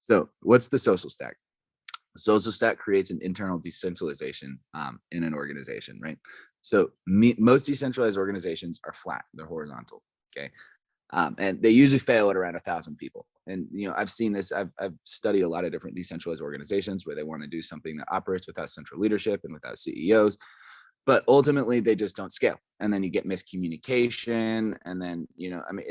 So what's the social stack? Social stack creates an internal decentralization in an organization, right? So most decentralized organizations are flat, they're horizontal, okay? And they usually fail at around 1,000 people. And I've seen this. I've studied a lot of different decentralized organizations where they want to do something that operates without central leadership and without CEOs, but ultimately they just don't scale. And then you get miscommunication, and then I mean,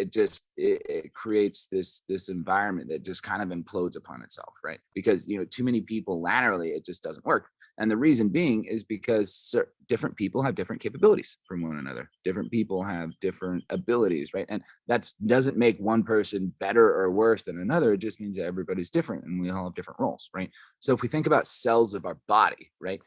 it creates this environment that just kind of implodes upon itself, right? Because too many people laterally, it just doesn't work. And the reason being is because different people have different capabilities from one another. Different people have different abilities, right? And that doesn't make one person better or worse than another. It just means that everybody's different and we all have different roles, right? So if we think about cells of our body, right?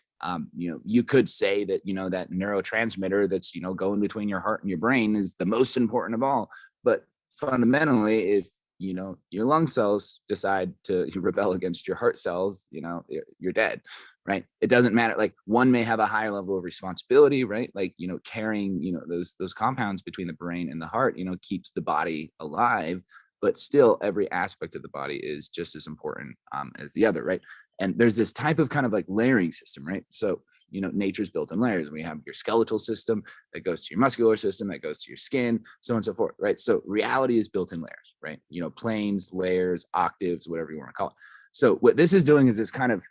You could say that, that neurotransmitter that's, going between your heart and your brain is the most important of all. But fundamentally, if, your lung cells decide to rebel against your heart cells, you're dead, right? It doesn't matter. Like, one may have a higher level of responsibility, right? Like, carrying, those compounds between the brain and the heart, keeps the body alive. But still, every aspect of the body is just as important as the other, right? And there's this type of kind of like layering system, right? So, nature's built in layers. We have your skeletal system that goes to your muscular system, that goes to your skin, so on and so forth, right? So reality is built in layers, right? Planes, layers, octaves, whatever you want to call it. So what this is doing is it's kind of,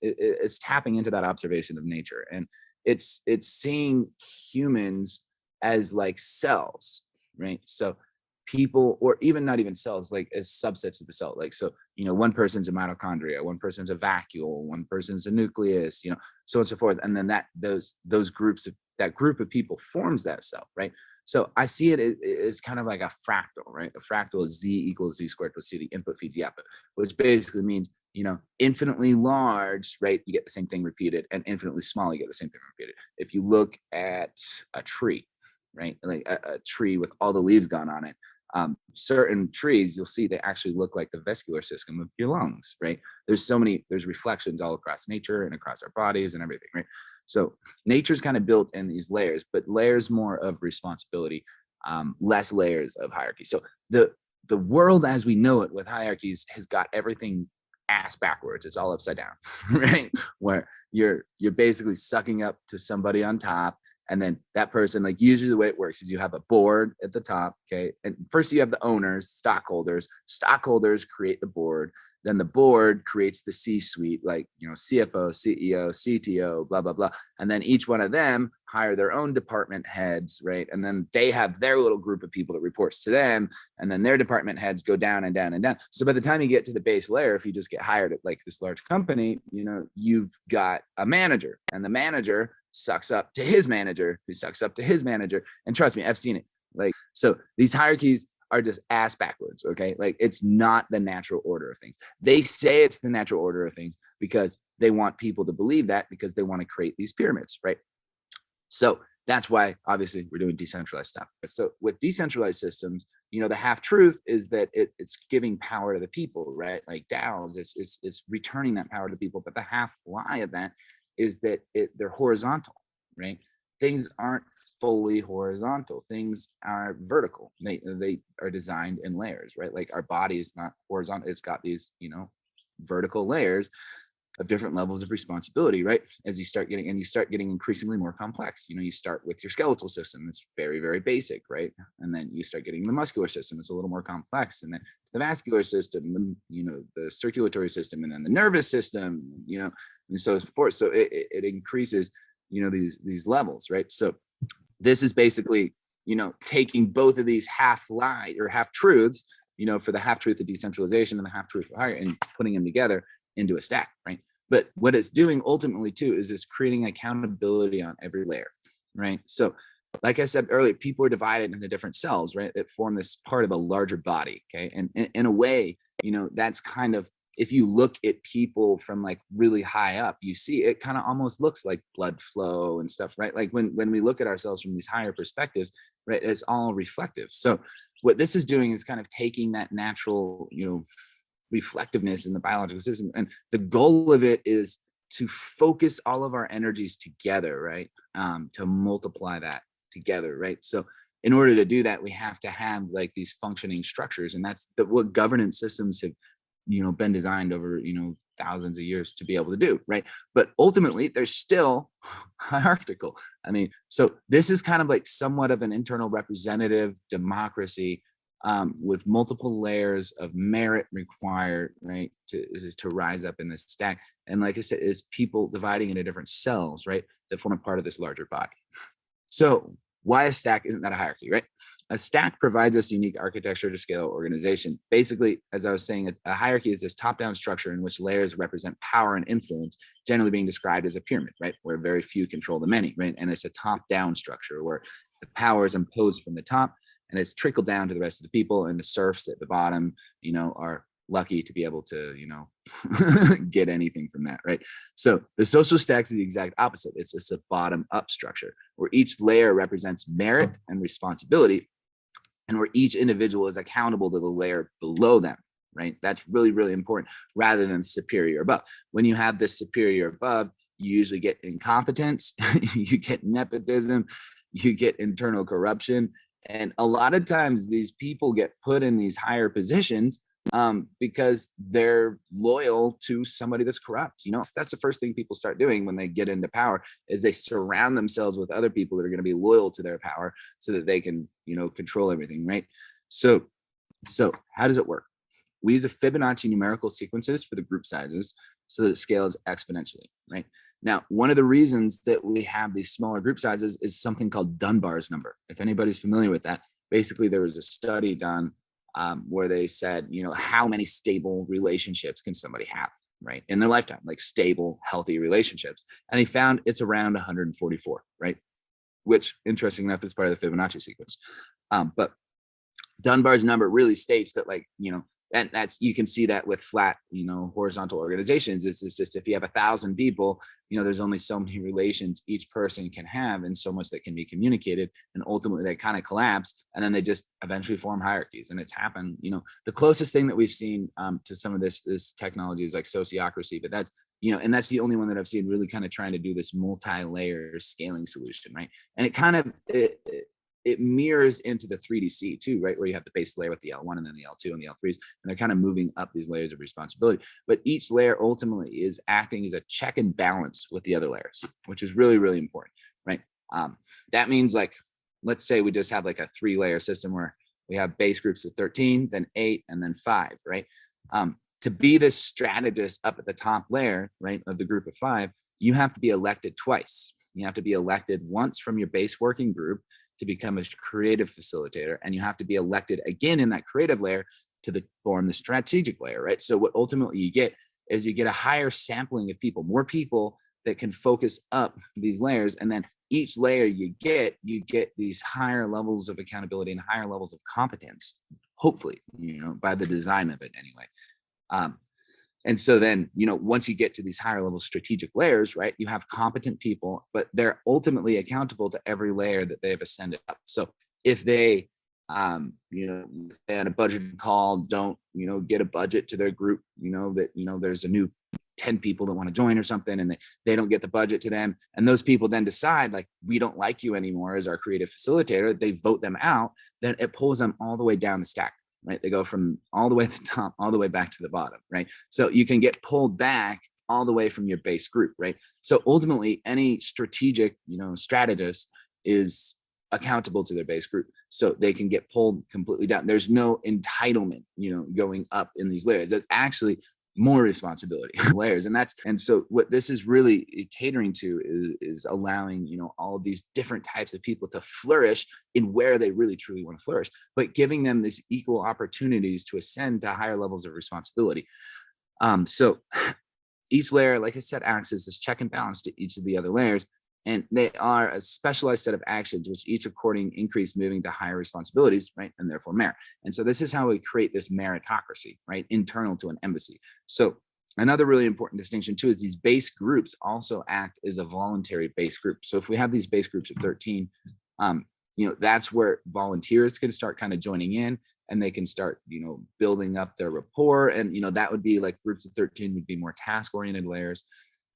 it's tapping into that observation of nature. And it's seeing humans as like cells, right? So people, or even not even cells, like as subsets of the cell. Like, so, one person's a mitochondria, one person's a vacuole, one person's a nucleus, so on and so forth. And then those groups of, that group of people forms that cell, right? So I see it as kind of like a fractal, right? A fractal is Z equals Z squared plus C, the input feeds the output, which basically means, infinitely large, right? You get the same thing repeated, and infinitely small, you get the same thing repeated. If you look at a tree, right? Like a tree with all the leaves gone on it, certain trees, you'll see they actually look like the vascular system of your lungs, right? There's reflections all across nature and across our bodies and everything, right? So nature's kind of built in these layers, but layers more of responsibility, less layers of hierarchy. So the world as we know it with hierarchies has got everything ass backwards. It's all upside down, right? Where you're basically sucking up to somebody on top. And then that person, like, usually the way it works is you have a board at the top, okay? And first you have the owners, stockholders. Stockholders create the board. Then the board creates the C-suite, like, CFO, CEO, CTO, blah, blah, blah. And then each one of them hire their own department heads, right? And then they have their little group of people that reports to them. And then their department heads go down and down and down. So by the time you get to the base layer, if you just get hired at like this large company, you've got a manager, and the manager sucks up to his manager, who sucks up to his manager. And trust me, I've seen it. Like, so these hierarchies are just ass backwards, okay? Like, it's not the natural order of things. They say it's the natural order of things because they want people to believe that, because they want to create these pyramids, right? So that's why, obviously, we're doing decentralized stuff. So with decentralized systems, the half truth is that it's giving power to the people, right? Like DAOs, it's returning that power to the people. But the half lie of that is that they're horizontal, right? Things aren't fully horizontal. Things are vertical. They are designed in layers, right? Like, our body is not horizontal. It's got these, vertical layers of different levels of responsibility, right? As you start getting increasingly more complex. You start with your skeletal system. It's very, very basic, right? And then you start getting the muscular system. It's a little more complex. And then the vascular system, the circulatory system, and then the nervous system, and so forth. So it increases, these levels, right? So this is basically, taking both of these half lie or half truths, for the half truth of decentralization and the half truth of higher, and putting them together into a stack, right? But what it's doing ultimately too is it's creating accountability on every layer, right? So like I said earlier, people are divided into different cells, right, that form this part of a larger body, okay? And in a way, that's kind of, if you look at people from like really high up, you see it kind of almost looks like blood flow and stuff, right? Like when we look at ourselves from these higher perspectives, right, it's all reflective. So what this is doing is kind of taking that natural, reflectiveness in the biological system, and the goal of it is to focus all of our energies together, right? To multiply that together, right? So in order to do that, we have to have like these functioning structures, and that's what governance systems have been designed over, thousands of years to be able to do, right? But ultimately, they're still hierarchical. I mean, so this is kind of like somewhat of an internal representative democracy, with multiple layers of merit required, right, to rise up in this stack. And like I said, is people dividing into different cells, right, that form a part of this larger body. So why a stack isn't that a hierarchy, right? A stack provides us unique architecture to scale organization. Basically, as I was saying, a hierarchy is this top-down structure in which layers represent power and influence, generally being described as a pyramid, right? Where very few control the many, right? And it's a top-down structure where the power is imposed from the top and it's trickled down to the rest of the people, and the serfs at the bottom, are lucky to be able to, get anything from that, right? So the social stack is the exact opposite. It's just a bottom-up structure where each layer represents merit and responsibility, and where each individual is accountable to the layer below them, right? That's really, really important, rather than superior above. When you have this superior above, you usually get incompetence, you get nepotism, you get internal corruption. And a lot of times these people get put in these higher positions because they're loyal to somebody that's corrupt. That's the first thing people start doing when they get into power, is they surround themselves with other people that are going to be loyal to their power so that they can, control everything, right? So how does it work? We use a Fibonacci numerical sequences for the group sizes so that it scales exponentially, right? Now, one of the reasons that we have these smaller group sizes is something called Dunbar's number. If anybody's familiar with that, basically there was a study done where they said, how many stable relationships can somebody have, right, in their lifetime, like stable, healthy relationships. And he found it's around 144, right? Which, interesting enough, is part of the Fibonacci sequence. But Dunbar's number really states that, like, and that's, you can see that with flat, horizontal organizations. It's just, if you have 1,000 people, there's only so many relations each person can have and so much that can be communicated. And ultimately they kind of collapse, and then they just eventually form hierarchies. And it's happened, the closest thing that we've seen to some of this technology is like sociocracy, but that's, and that's the only one that I've seen really kind of trying to do this multi-layer scaling solution, right? And it kind of, it mirrors into the 3DC too, right? Where you have the base layer with the L1 and then the L2 and the L3s, and they're kind of moving up these layers of responsibility. But each layer ultimately is acting as a check and balance with the other layers, which is really, really important, right? That means, like, let's say we just have like a 3-layer system where we have base groups of 13, then 8, and then 5, right? To be this strategist up at the top layer, right, of the group of 5, you have to be elected twice. You have to be elected once from your base working group to become a creative facilitator, and you have to be elected again in that creative layer to form the strategic layer, right? So what ultimately you get is you get a higher sampling of people, more people that can focus up these layers, and then each layer you get these higher levels of accountability and higher levels of competence, hopefully, by the design of it anyway. And so then, once you get to these higher level strategic layers, right, you have competent people, but they're ultimately accountable to every layer that they've ascended up. So if they, they had a budget call, don't, get a budget to their group, that, there's a new 10 people that want to join or something, and they don't get the budget to them. And those people then decide, like, we don't like you anymore as our creative facilitator. They vote them out. Then it pulls them all the way down the stack. Right? They go from all the way at the top, all the way back to the bottom, right? So you can get pulled back all the way from your base group, right? So ultimately, any strategic, strategist is accountable to their base group. So they can get pulled completely down. There's no entitlement, going up in these layers. That's actually more responsibility layers. And so what this is really catering to is allowing, all of these different types of people to flourish in where they really truly want to flourish, but giving them these equal opportunities to ascend to higher levels of responsibility. So each layer, like I said, acts as this check and balance to each of the other layers. And they are a specialized set of actions, which each according increase moving to higher responsibilities, right? And therefore merit. And so this is how we create this meritocracy, right? Internal to an embassy. So another really important distinction too is these base groups also act as a voluntary base group. So if we have these base groups of 13, that's where volunteers can start kind of joining in, and they can start, building up their rapport. And, that would be like groups of 13 would be more task-oriented layers.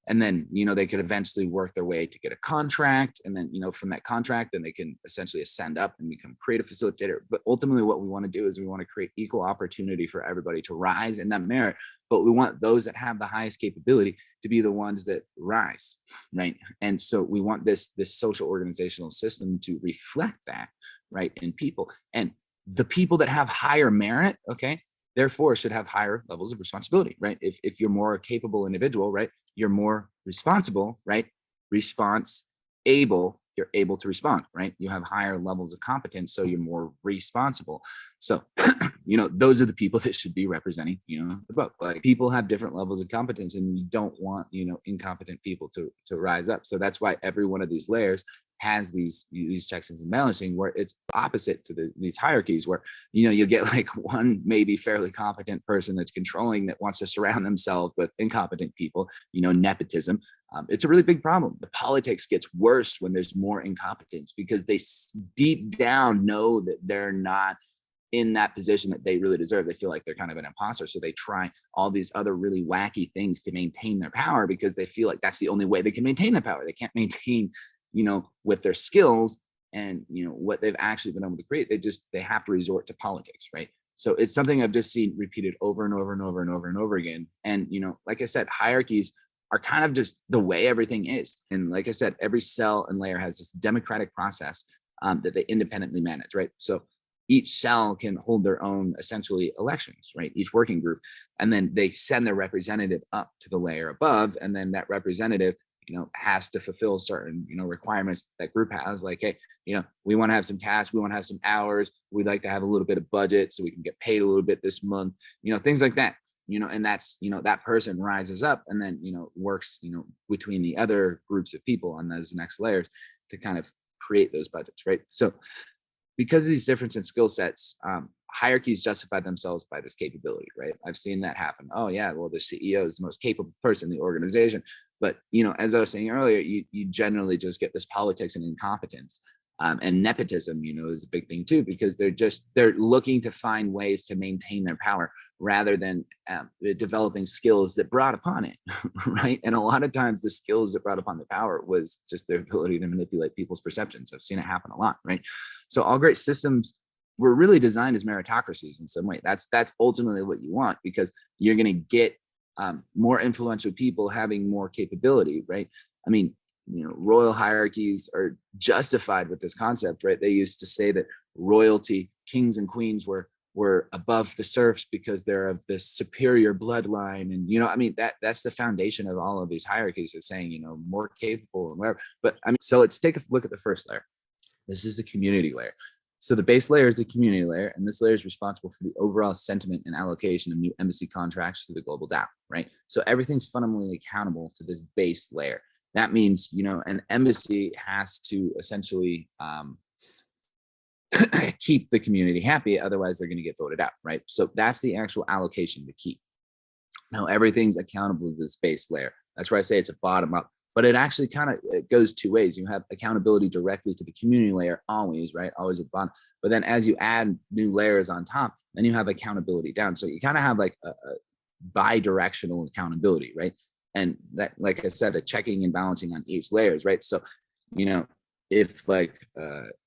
And then, you know, they could eventually work their way to get a contract. And then, you know, from that contract, then they can essentially ascend up and become creative facilitator. But ultimately what we want to do is we want to create equal opportunity for everybody to rise in that merit. But we want those that have the highest capability to be the ones that rise, right? And so we want this social organizational system to reflect that, right, in people. And the people that have higher merit, okay, therefore should have higher levels of responsibility, right? If you're more capable individual, right, you're more responsible, right? Response able, you're able to respond, right? You have higher levels of competence, so you're more responsible. So, you know, those are the people that should be representing, you know, the book. Like, people have different levels of competence, and you don't want, you know, incompetent people to rise up. So that's why every one of these layers has these checks and balancing, where it's opposite to these hierarchies, where, you know, you get like one maybe fairly competent person that's controlling, that wants to surround themselves with incompetent people, you know, nepotism. It's a really big problem. The politics gets worse when there's more incompetence, because they deep down know that they're not in that position that they really deserve. They feel like they're kind of an imposter. So they try all these other really wacky things to maintain their power, because they feel like that's the only way they can maintain the power. They can't maintain, you know, with their skills and, you know, what they've actually been able to create. They have to resort to politics, right? So it's something I've just seen repeated over and over and over and over and over again. And, you know, like I said, hierarchies are kind of just the way everything is. And like I said, every cell and layer has this democratic process that they independently manage, right? So each cell can hold their own essentially elections, right? Each working group, and then they send their representative up to the layer above, and then that representative, you know, has to fulfill certain, you know, requirements that group has. Like, hey, you know, we want to have some tasks, we want to have some hours, we'd like to have a little bit of budget so we can get paid a little bit this month, you know, things like that. You know, and that's, you know, that person rises up and then, you know, works, you know, between the other groups of people on those next layers to kind of create those budgets, right? So because of these differences in skill sets, hierarchies justify themselves by this capability, right? I've seen that happen. Oh yeah, well, the CEO is the most capable person in the organization. But, you know, as I was saying earlier, you generally just get this politics and incompetence. And nepotism, you know, is a big thing too, because they're looking to find ways to maintain their power rather than developing skills that brought upon it, right? And a lot of times the skills that brought upon the power was just their ability to manipulate people's perceptions. I've seen it happen a lot, right? So all great systems were really designed as meritocracies in some way. That's ultimately what you want, because you're going to get more influential people having more capability, right? I mean, you know, royal hierarchies are justified with this concept, right? They used to say that royalty, kings and queens were above the serfs because they're of this superior bloodline. And, you know, I mean, that's the foundation of all of these hierarchies, is saying, you know, more capable and whatever. But I mean, so let's take a look at the first layer. This is the community layer. So the base layer is the community layer, and this layer is responsible for the overall sentiment and allocation of new embassy contracts to the global DAO, right? So everything's fundamentally accountable to this base layer. That means, you know, an embassy has to essentially keep the community happy, otherwise they're going to get voted out, right? So that's the actual allocation to keep. Now everything's accountable to this base layer. That's why I say it's a bottom up, but it actually kind of, it goes two ways. You have accountability directly to the community layer always, right? Always at the bottom. But then as you add new layers on top, then you have accountability down. So you kind of have like a bi-directional accountability, right? And that, like I said, a checking and balancing on each layers, right? So, you know, if like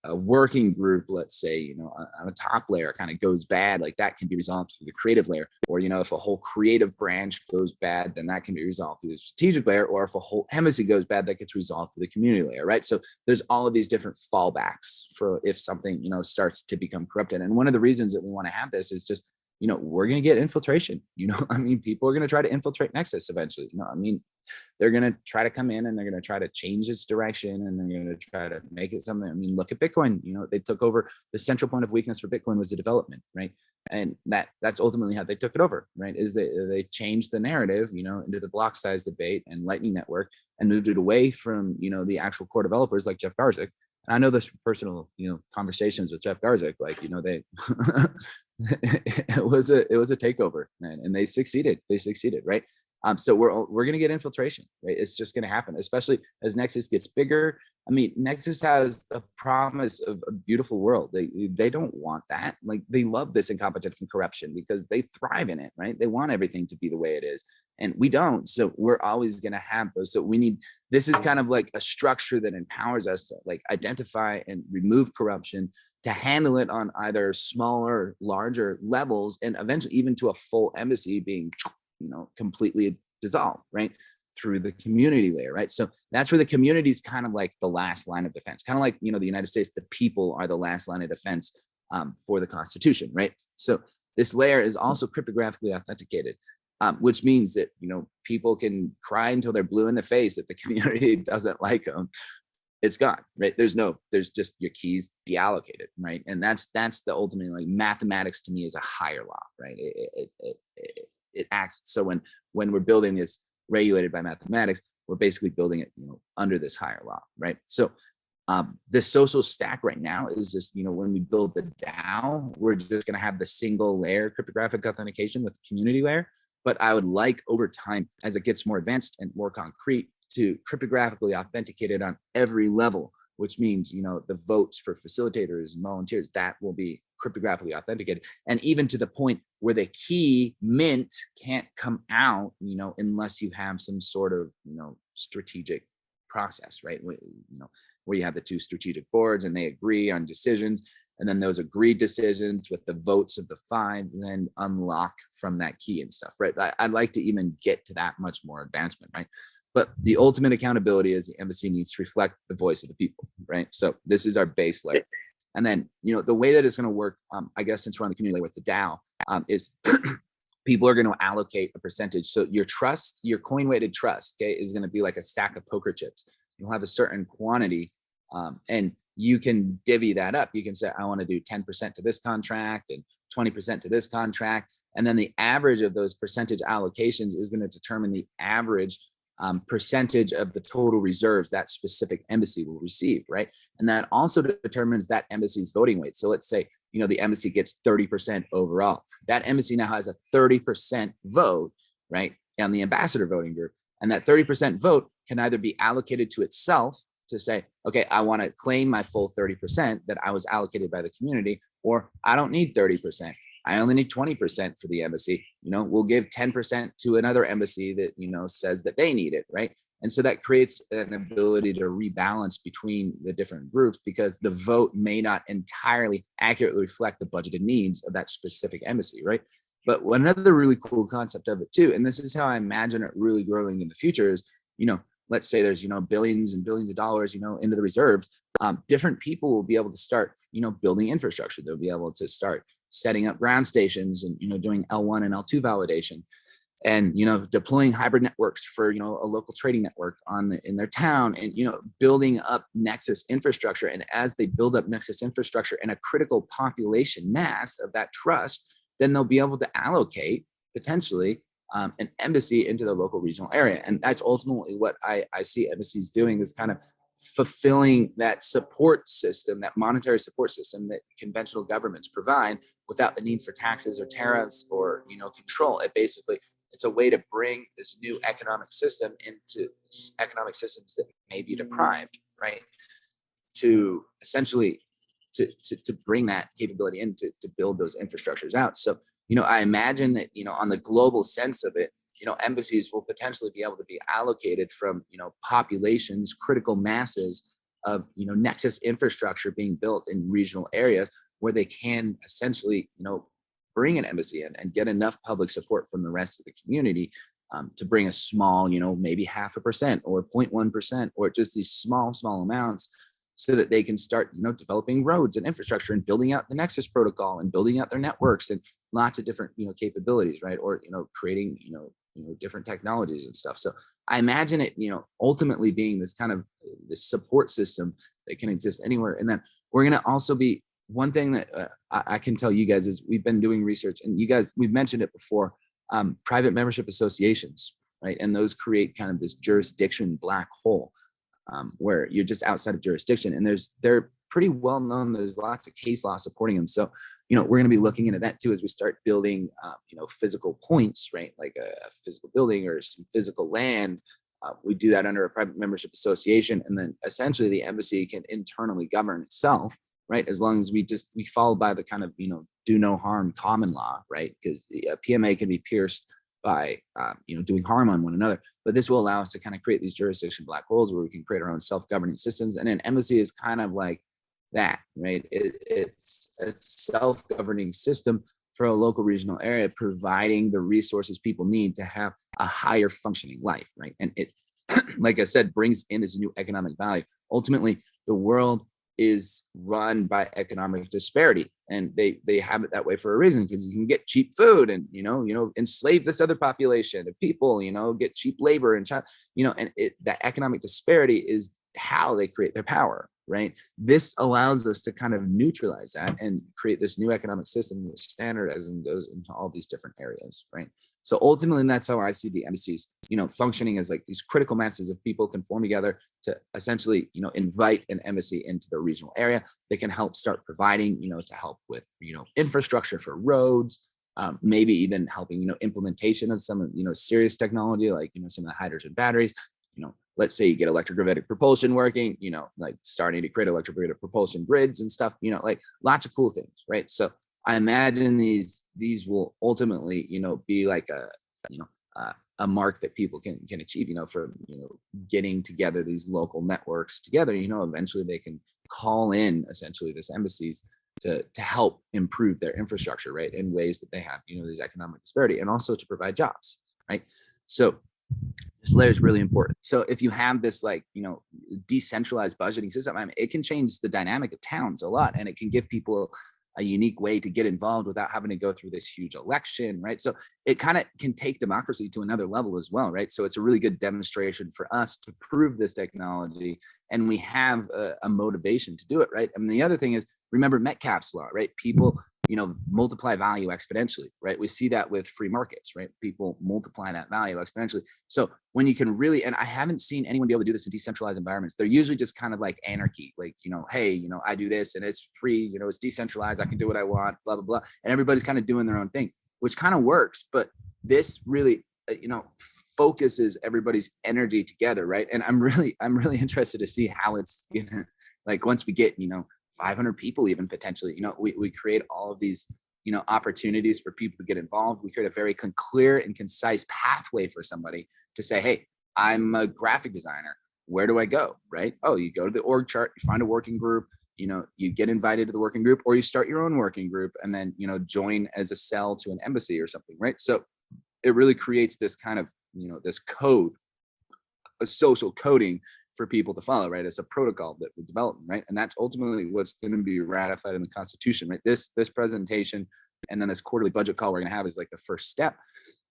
a working group, let's say, you know, on a top layer kind of goes bad, like that can be resolved through the creative layer. Or, you know, if a whole creative branch goes bad, then that can be resolved through the strategic layer. Or if a whole embassy goes bad, that gets resolved through the community layer, right? So there's all of these different fallbacks for if something, you know, starts to become corrupted. And one of the reasons that we want to have this is just, you know, we're going to get infiltration, you know, I mean, people are going to try to infiltrate Nexus eventually, you know, I mean, they're going to try to come in and they're going to try to change its direction, and they're going to try to make it something. I mean, look at Bitcoin, you know, they took over. The central point of weakness for Bitcoin was the development, right? And that's ultimately how they took it over, right? Is they changed the narrative, you know, into the block size debate and Lightning Network, and moved it away from, you know, the actual core developers like Jeff Garzik. And I know this from personal, you know, conversations with Jeff Garzik, like, you know, they it was a takeover, man, and they succeeded, right? So we're going to get infiltration, right? It's just going to happen, especially as Nexus gets bigger. I mean, Nexus has a promise of a beautiful world. They don't want that. Like, they love this incompetence and corruption because they thrive in it, right? They want everything to be the way it is, and we don't. So we're always going to have those. So we need, this is kind of like a structure that empowers us to like identify and remove corruption, to handle it on either smaller, larger levels, and eventually even to a full embassy being, completely dissolved, right? Through the community layer, right? So that's where the community is kind of like the last line of defense, kind of like, the United States, the people are the last line of defense for the Constitution, right? So this layer is also cryptographically authenticated, which means that, people can cry until they're blue in the face if the community doesn't like them. It's gone, right? There's just your keys deallocated, right? And that's the ultimate, like, mathematics to me is a higher law, right? It acts. So when we're building this regulated by mathematics, we're basically building it, under this higher law, right? So this social stack right now is just, when we build the DAO, we're just going to have the single layer cryptographic authentication with the community layer. But I would like, over time, as it gets more advanced and more concrete, to cryptographically authenticate it on every level, which means, the votes for facilitators and volunteers, that will be cryptographically authenticated. And even to the point where the key mint can't come out, unless you have some sort of, strategic process, right? Where you have the two strategic boards and they agree on decisions, and then those agreed decisions with the votes of the 5 then unlock from that key and stuff, right? I'd like to even get to that much more advancement, right? But the ultimate accountability is the embassy needs to reflect the voice of the people, right? So this is our base layer. And then, the way that it's going to work, I guess, since we're on the community layer with the DAO, is people are going to allocate a percentage. So your trust, your coin weighted trust, okay, is going to be like a stack of poker chips. You'll have a certain quantity, and you can divvy that up. You can say, I want to do 10% to this contract and 20% to this contract. And then the average of those percentage allocations is going to determine the average percentage of the total reserves that specific embassy will receive, right? And that also determines that embassy's voting weight. So let's say, the embassy gets 30% overall. That embassy now has a 30% vote, right, on the ambassador voting group. And that 30% vote can either be allocated to itself to say, okay, I want to claim my full 30% that I was allocated by the community, or I don't need 30%. I only need 20% for the embassy. We'll give 10% to another embassy that, says that they need it, right? And so that creates an ability to rebalance between the different groups, because the vote may not entirely accurately reflect the budgeted needs of that specific embassy, right? But another really cool concept of it too, and this is how I imagine it really growing in the future, is, let's say there's, billions and billions of dollars, into the reserves. Different people will be able to start, building infrastructure. They'll be able to start setting up ground stations and, doing L1 and L2 validation, and, deploying hybrid networks for, a local trading network in their town, and, building up Nexus infrastructure. And as they build up Nexus infrastructure and a critical population mass of that trust, then they'll be able to allocate potentially an embassy into the local regional area. And that's ultimately what I see embassies doing, is kind of fulfilling that support system, that monetary support system that conventional governments provide, without the need for taxes or tariffs or, control. It's a way to bring this new economic system into economic systems that may be deprived, right? To essentially to bring that capability in to build those infrastructures out. So, I imagine that, on the global sense of it, embassies will potentially be able to be allocated from, populations, critical masses of, Nexus infrastructure being built in regional areas, where they can essentially, bring an embassy in and get enough public support from the rest of the community to bring a small, maybe 0.5% or 0.1%, or just these small amounts, so that they can start, developing roads and infrastructure and building out the Nexus protocol and building out their networks and lots of different, capabilities, right? Or, creating, different technologies and stuff. So I imagine it, ultimately being this kind of this support system that can exist anywhere. And then we're going to also be, one thing that I can tell you guys is, we've been doing research, and you guys, we've mentioned it before, private membership associations, right? And those create kind of this jurisdiction black hole, where you're just outside of jurisdiction, and they're pretty well known. There's lots of case law supporting them. So, we're going to be looking into that too as we start building, physical points, right? Like a physical building or some physical land. We do that under a private membership association, and then essentially the embassy can internally govern itself, right? As long as we follow by the kind of, do no harm common law, right? Because a PMA can be pierced by, doing harm on one another. But this will allow us to kind of create these jurisdiction black holes where we can create our own self-governing systems. And an embassy is kind of like that, right? It's a self-governing system for a local regional area, providing the resources people need to have a higher functioning life, right? And it, like I said, brings in this new economic value. Ultimately, the world is run by economic disparity, and they have it that way for a reason, because you can get cheap food and enslave this other population of people, get cheap labor and that economic disparity is how they create their power, right? This allows us to kind of neutralize that and create this new economic system that standardizes and goes into all these different areas, right? So ultimately, that's how I see the embassies, functioning as like these critical masses of people can form together to essentially, invite an embassy into the regional area. They can help start providing, to help with, infrastructure for roads, maybe even helping, implementation of some, serious technology, like, some of the hydrogen batteries. Let's say you get electrogravitic propulsion working, like starting to create electrogravitic propulsion grids and stuff, like lots of cool things, right? So I imagine these will ultimately, be like a mark that people can achieve, for, getting together these local networks together. Eventually they can call in essentially this embassies to help improve their infrastructure, right, in ways that they have, this economic disparity, and also to provide jobs, right? So this layer is really important. So if you have this decentralized budgeting system, it can change the dynamic of towns a lot, and it can give people a unique way to get involved without having to go through this huge election, right? So it kind of can take democracy to another level as well, right? So it's a really good demonstration for us to prove this technology, and we have a motivation to do it, right? And the other thing is, remember Metcalfe's law, right? People, multiply value exponentially, right? We see that with free markets, right? People multiply that value exponentially. So when you can really, and I haven't seen anyone be able to do this in decentralized environments. They're usually just kind of like anarchy, like, hey, I do this and it's free, it's decentralized. I can do what I want, blah, blah, blah. And everybody's kind of doing their own thing, which kind of works. But this really, focuses everybody's energy together, right? And I'm really interested to see how it's, like once we get, 500 people even potentially, we create all of these, opportunities for people to get involved. We create a very clear and concise pathway for somebody to say, hey, I'm a graphic designer. Where do I go? Right? Oh, you go to the org chart, you find a working group, you get invited to the working group, or you start your own working group and then, join as a cell to an embassy or something, right? So it really creates this kind of, this code, a social coding for people to follow, right? It's a protocol that we develop, right? And that's ultimately what's going to be ratified in the Constitution, right? This presentation and then this quarterly budget call we're going to have is like the first step.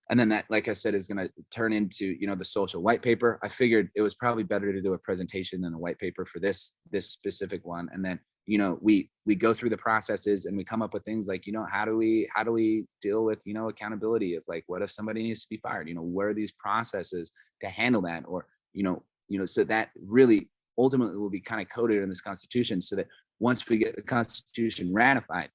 And then that, like I said, is going to turn into, the social white paper. I figured it was probably better to do a presentation than a white paper for this specific one. And then, we go through the processes and we come up with things like, how do we deal with, accountability of like, what if somebody needs to be fired? What are these processes to handle that? Or, so that really ultimately will be kind of coded in this Constitution, so that once we get the Constitution ratified,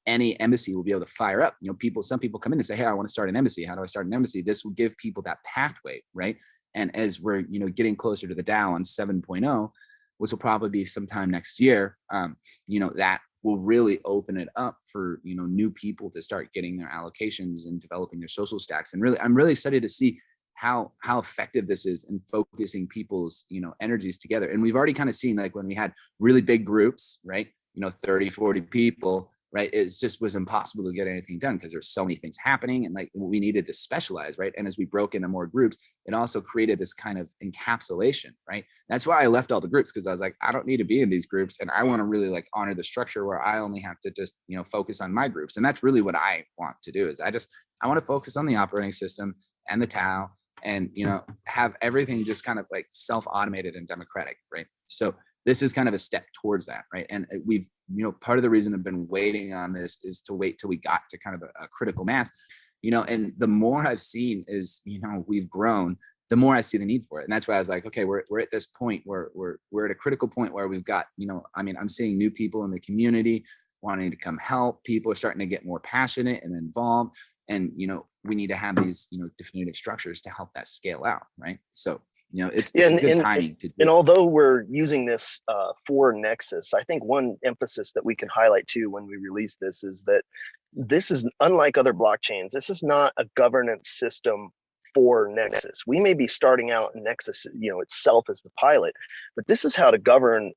any embassy will be able to fire up. Some people come in and say, hey, I want to start an embassy. How do I start an embassy? This will give people that pathway, right? And as we're, getting closer to the DAO on 7.0, which will probably be sometime next year, that will really open it up for, new people to start getting their allocations and developing their social stacks. And really, I'm really excited to see how effective this is in focusing people's, energies together. And we've already kind of seen, like when we had really big groups, right? 30, 40 people, right? It just was impossible to get anything done because there's so many things happening, and like we needed to specialize, right? And as we broke into more groups, it also created this kind of encapsulation, right? That's why I left all the groups, because I was like, I don't need to be in these groups, and I want to really like honor the structure where I only have to just, focus on my groups. And that's really what I want to do, is I want to focus on the operating system and the TAO, and have everything just kind of like self-automated and democratic, right? So this is kind of a step towards that, right? And we've, part of the reason I've been waiting on this is to wait till we got to kind of a critical mass, and the more I've seen is, we've grown, the more I see the need for it. And that's why I was like, okay, we're at this point where we're at a critical point where we've got, I mean, I'm seeing new people in the community wanting to come help. People are starting to get more passionate and involved. And, we need to have these, definitive structures to help that scale out. Right. So, it's a good timing to do. And although we're using this for Nexus, I think one emphasis that we can highlight too when we release this is that this is unlike other blockchains. This is not a governance system for Nexus. We may be starting out in Nexus, itself as the pilot, but this is how to govern,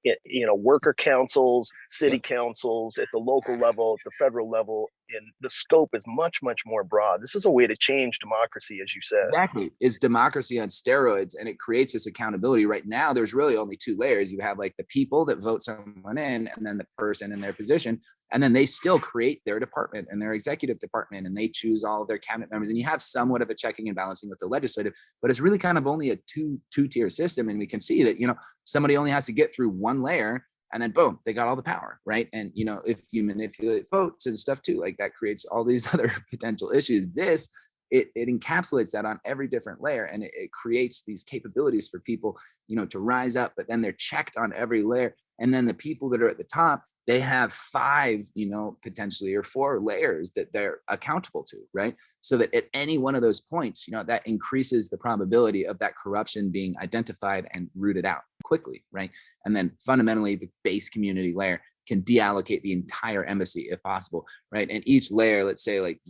worker councils, city councils at the local level, at the federal level, and the scope is much, much more broad. This is a way to change democracy, as you said. Exactly. It's democracy on steroids, and it creates this accountability. Right now, there's really only two layers. You have like the people that vote someone in, and then the person in their position, and then they still create their department and their executive department, and they choose all of their cabinet members. And you have somewhat of a checking and balancing with the legislative, but it's really kind of only a two-tier system. And we can see that, somebody only has to get through one layer, and then boom, they got all the power, right? And if you manipulate votes and stuff too, like that creates all these other potential issues. This it encapsulates that on every different layer, and it creates these capabilities for people, to rise up, but then they're checked on every layer. And then the people that are at the top, they have 5, potentially, or 4 layers that they're accountable to, right? So that at any one of those points, that increases the probability of that corruption being identified and rooted out quickly, right? And then fundamentally, the base community layer can deallocate the entire embassy if possible, right? And each layer, let's say like,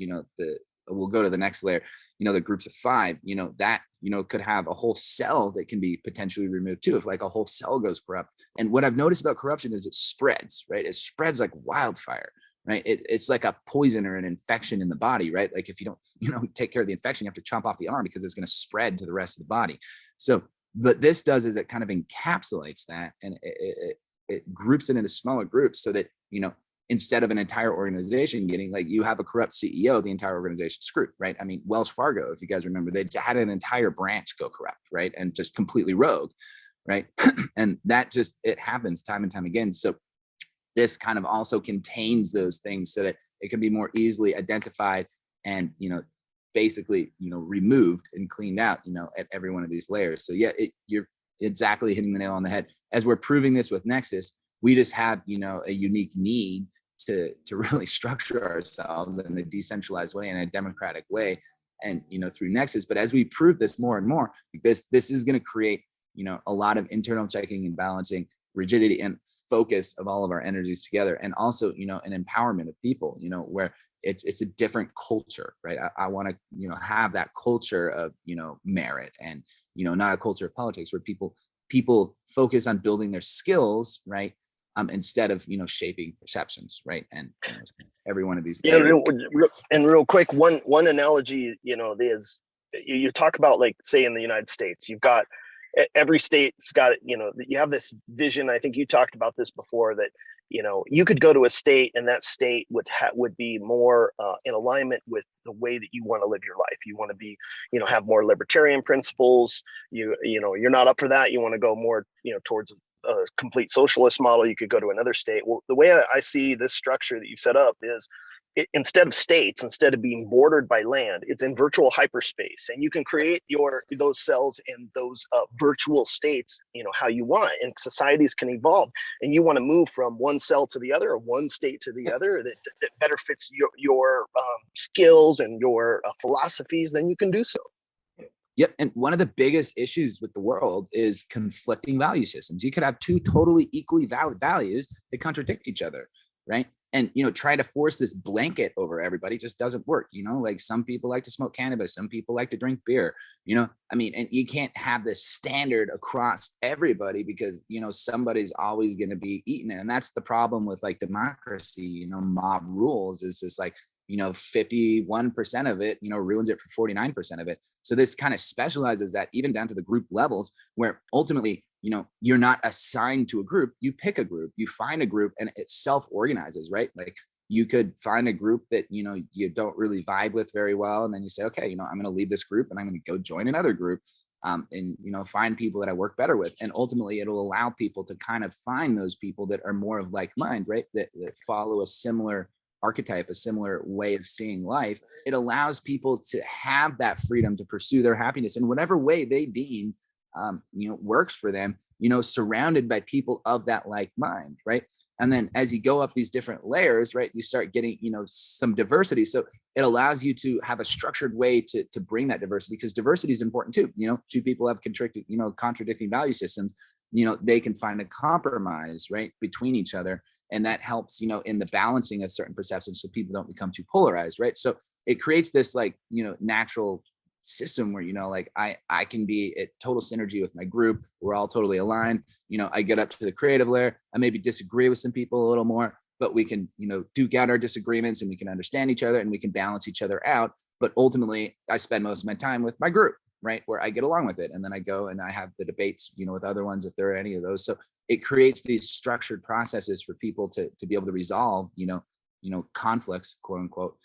we'll go to the next layer, the groups of 5, that, could have a whole cell that can be potentially removed too, if like a whole cell goes corrupt. And what I've noticed about corruption is it spreads, right? It spreads like wildfire, right? It's like a poison or an infection in the body, right? Like if you don't, take care of the infection, you have to chop off the arm because it's going to spread to the rest of the body. So what this does is it kind of encapsulates that, and it groups it into smaller groups so that, instead of an entire organization getting, like, you have a corrupt CEO, the entire organization's screwed, right? I mean, Wells Fargo, if you guys remember, they had an entire branch go corrupt, right? And just completely rogue, right? And that it happens time and time again. So this kind of also contains those things so that it can be more easily identified and, basically, removed and cleaned out, at every one of these layers. So yeah, you're exactly hitting the nail on the head. As we're proving this with Nexus, we just have, a unique need to really structure ourselves in a decentralized way, in a democratic way, and, through Nexus. But as we prove this more and more, this is going to create, a lot of internal checking and balancing, rigidity and focus of all of our energies together. And also, an empowerment of people, where it's a different culture, right? I want to, have that culture of, merit, and, not a culture of politics where people focus on building their skills, right? Instead of, shaping perceptions, right? And every one of these. Yeah, real quick, one analogy, is you talk about, like, say in the United States, you've got every state's got, you have this vision. I think you talked about this before, that you could go to a state and that state would be more in alignment with the way that you want to live your life. You want to be, have more libertarian principles. You're not up for that. You want to go more, towards a complete socialist model. You could go to another state. Well, the way I see this structure that you set up is, instead of being bordered by land, it's in virtual hyperspace, and you can create those cells in those virtual states, how you want. And societies can evolve, and you want to move from one cell to the other, or one state to the other, that better fits your skills and your philosophies, then you can do so. Yep. And one of the biggest issues with the world is conflicting value systems. You could have 2 totally equally valid values that contradict each other, right? And, try to force this blanket over everybody just doesn't work. Like, some people like to smoke cannabis, some people like to drink beer, I mean, and you can't have this standard across everybody because, somebody's always going to be eating it. And that's the problem with, like, democracy, mob rules is just like, 51% of it, ruins it for 49% of it. So this kind of specializes that even down to the group levels, where ultimately, you're not assigned to a group. You pick a group, you find a group, and it self-organizes, right? Like, you could find a group that, you don't really vibe with very well. And then you say, okay, I'm going to leave this group and I'm going to go join another group, and, find people that I work better with. And ultimately it'll allow people to kind of find those people that are more of like mind, right? That follow a similar archetype, a similar way of seeing life, it allows people to have that freedom to pursue their happiness in whatever way they deem works for them, surrounded by people of that like mind, right? And then as you go up these different layers, right, you start getting, some diversity. So it allows you to have a structured way to bring that diversity, because diversity is important too. Two people have contradicting value systems, they can find a compromise, right, between each other. And that helps, in the balancing of certain perceptions, so people don't become too polarized, right? So it creates this natural system where I can be at total synergy with my group. We're all totally aligned. I get up to the creative layer. I maybe disagree with some people a little more, but we can duke out our disagreements, and we can understand each other, and we can balance each other out. But ultimately, I spend most of my time with my group, right, where I get along with it, and then I go and I have the debates with other ones, if there are any of those. So it creates these structured processes for people to be able to resolve conflicts, quote unquote.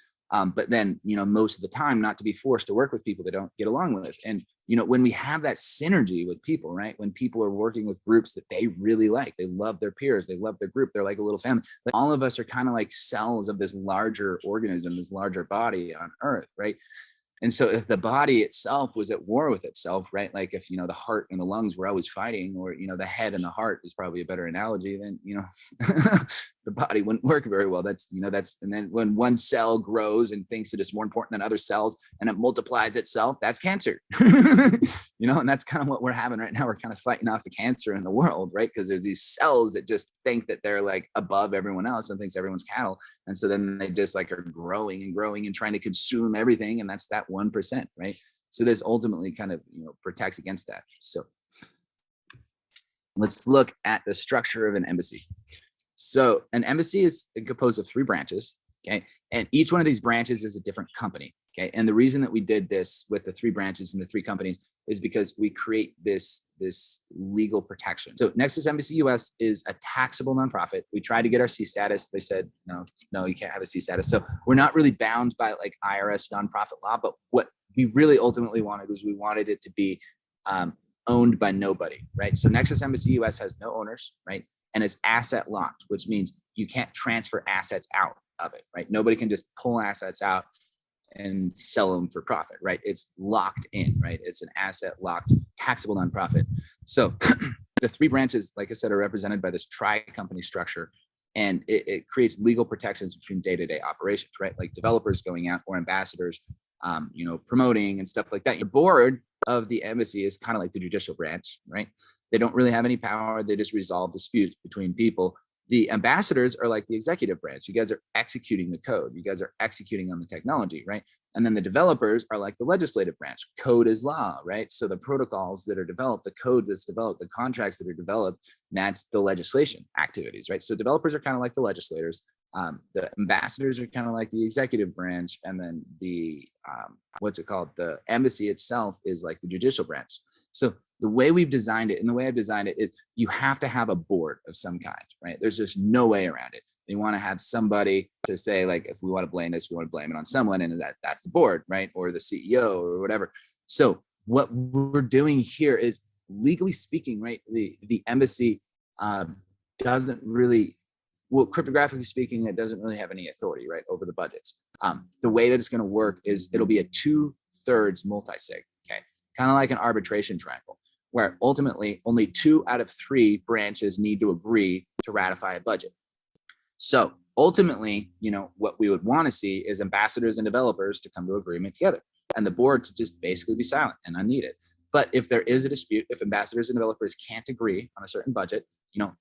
But then, most of the time, not to be forced to work with people they don't get along with. And, when we have that synergy with people, right, when people are working with groups that they really like, they love their peers, they love their group, they're like a little family. Like, all of us are kind of like cells of this larger organism, this larger body on Earth, right? And so if the body itself was at war with itself, right? Like if, the heart and the lungs were always fighting, or, the head and the heart is probably a better analogy, then, the body wouldn't work very well. And then when one cell grows and thinks that it's more important than other cells, and it multiplies itself, that's cancer, and that's kind of what we're having right now. We're kind of fighting off the cancer in the world, right? Because there's these cells that just think that they're like above everyone else and thinks everyone's cattle. And so then they just like are growing and growing and trying to consume everything. And that's that 1%, right? So this ultimately kind of, protects against that. So let's look at the structure of an embassy. So an embassy is composed of 3 branches, okay? And each one of these branches is a different company, okay? And the reason that we did this with the 3 branches and the 3 companies is because we create this legal protection. So Nexus Embassy US is a taxable nonprofit. We tried to get our C status. They said, no, you can't have a C status. So we're not really bound by like IRS nonprofit law, but what we really ultimately wanted was we wanted it to be owned by nobody, right? So Nexus Embassy US has no owners, right? And it's asset locked, which means you can't transfer assets out of it, right? Nobody can just pull assets out and sell them for profit, right? It's locked in, right? It's an asset locked taxable nonprofit. So the 3 branches, like I said, are represented by this tri-company structure, and it creates legal protections between day-to-day operations, right? Like developers going out, or ambassadors, promoting and stuff like that. Your board of the embassy is kind of like the judicial branch, right? They don't really have any power. They just resolve disputes between people. The ambassadors are like the executive branch. You guys are executing the code. You guys are executing on the technology, right? And then the developers are like the legislative branch. Code is law, right? So the protocols that are developed, the code that's developed, the contracts that are developed, that's the legislation activities, right? So developers are kind of like the legislators. The ambassadors are kind of like the executive branch, and then the the embassy itself is like the judicial branch. So the way we've designed it, and the way I've designed it, is you have to have a board of some kind, right? There's just no way around it. They want to have somebody to say, like, if we want to blame this, we want to blame it on someone, and that's the board, right? Or the CEO or whatever. So what we're doing here is, legally speaking, right, the embassy doesn't really, well, cryptographically speaking, it doesn't really have any authority, right, over the budgets. The way that it's going to work is it'll be a 2/3 multi-sig, okay? Kind of like an arbitration triangle, where ultimately only 2 out of 3 branches need to agree to ratify a budget. So ultimately, what we would want to see is ambassadors and developers to come to agreement together, and the board to just basically be silent and unneeded. But if there is a dispute, if ambassadors and developers can't agree on a certain budget,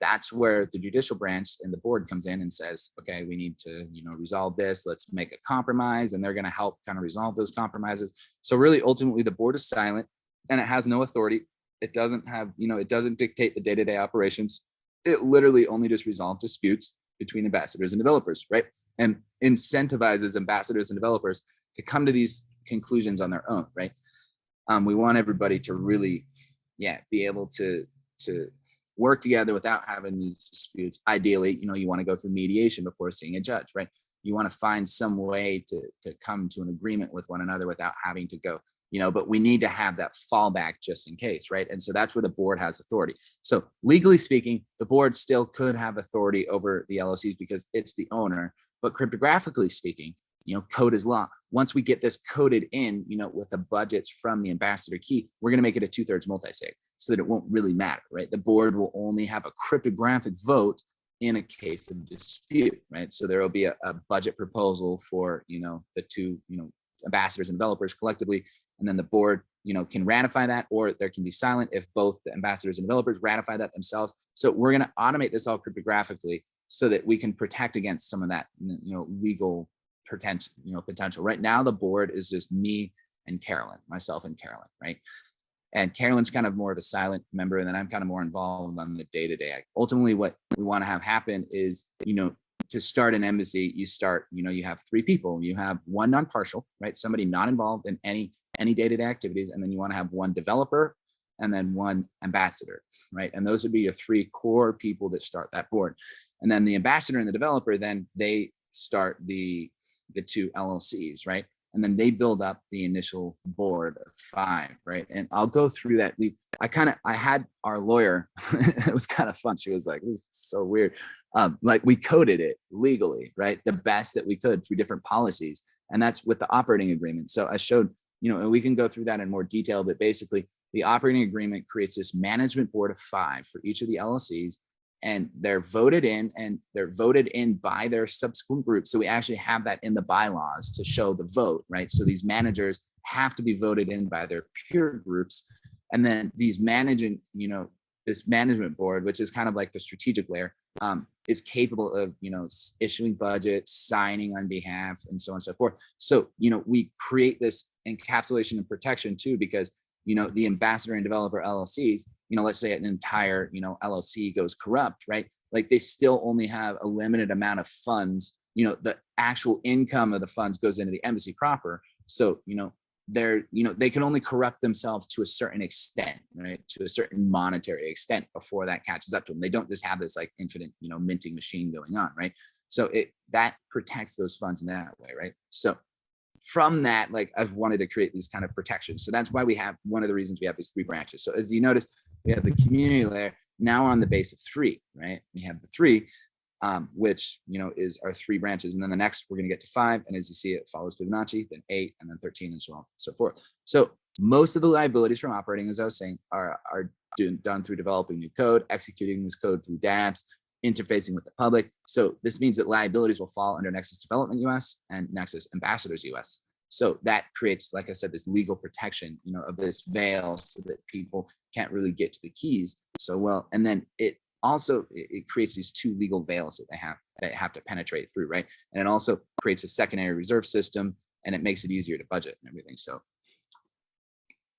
that's where the judicial branch and the board comes in and says, okay, we need to, resolve this. Let's make a compromise. And they're going to help kind of resolve those compromises. So really, ultimately, the board is silent and it has no authority. It doesn't have, it doesn't dictate the day-to-day operations. It literally only just resolves disputes between ambassadors and developers, right? And incentivizes ambassadors and developers to come to these conclusions on their own, right? We want everybody to really, be able to work together without having these disputes. Ideally, you want to go through mediation before seeing a judge, right? You want to find some way to come to an agreement with one another without having to go, but we need to have that fallback just in case, right? And so that's where the board has authority. So legally speaking, the board still could have authority over the LLCs because it's the owner, But cryptographically speaking, code is law. Once we get this coded in, with the budgets from the ambassador key, we're going to make it a 2/3 multi-sig so that it won't really matter, right? The board will only have a cryptographic vote in a case of dispute, right? So there will be a budget proposal for, the two, ambassadors and developers collectively, and then the board, can ratify that, or there can be silent if both the ambassadors and developers ratify that themselves. So we're going to automate this all cryptographically so that we can protect against some of that, legal potential. Right now, the board is just me and Carolyn, myself and Carolyn, right? And Carolyn's kind of more of a silent member, and then I'm kind of more involved on the day-to-day. Ultimately, what we want to have happen is, to start an embassy, you have 3 people. You have one non-partial, right? Somebody not involved in any day-to-day activities, and then you want to have one developer and then one ambassador, right? And those would be your 3 core people that start that board. And then the ambassador and the developer, then they start the 2 LLCs, right? And then they build up the initial board of 5, right? And I'll go through that. I had our lawyer, it was kind of fun. She was like, this is so weird. Like we coded it legally, right? The best that we could through different policies. And that's with the operating agreement. So I showed, and we can go through that in more detail, but basically the operating agreement creates this management board of 5 for each of the LLCs. And they're voted in by their subsequent group. So we actually have that in the bylaws to show the vote, right? So these managers have to be voted in by their peer groups. And then these this management board, which is kind of like the strategic layer, is capable of, issuing budgets, signing on behalf, and so on and so forth. So, we create this encapsulation and protection too, because the ambassador and developer LLCs, let's say an entire, LLC goes corrupt, right? Like they still only have a limited amount of funds, the actual income of the funds goes into the embassy proper. So, they can only corrupt themselves to a certain extent, right? To a certain monetary extent before that catches up to them. They don't just have this like infinite, minting machine going on, right? So that protects those funds in that way, right? So from that, like I've wanted to create these kind of protections. So that's why we have, one of the reasons we have these 3 branches. So as you notice, we have the community layer. Now we're on the base of 3, right? We have the 3, which, is our 3 branches. And then the next, we're going to get to 5. And as you see, it follows Fibonacci, then 8, and then 13, and so on and so forth. So most of the liabilities from operating, as I was saying, are done through developing new code, executing this code through dApps, interfacing with the public. So this means that liabilities will fall under Nexus Development US and Nexus Ambassadors US. So that creates, like I said, this legal protection, of this veil so that people can't really get to the keys so well. And then it also, it creates these 2 legal veils that they have to penetrate through, right? And it also creates a secondary reserve system, and it makes it easier to budget and everything. So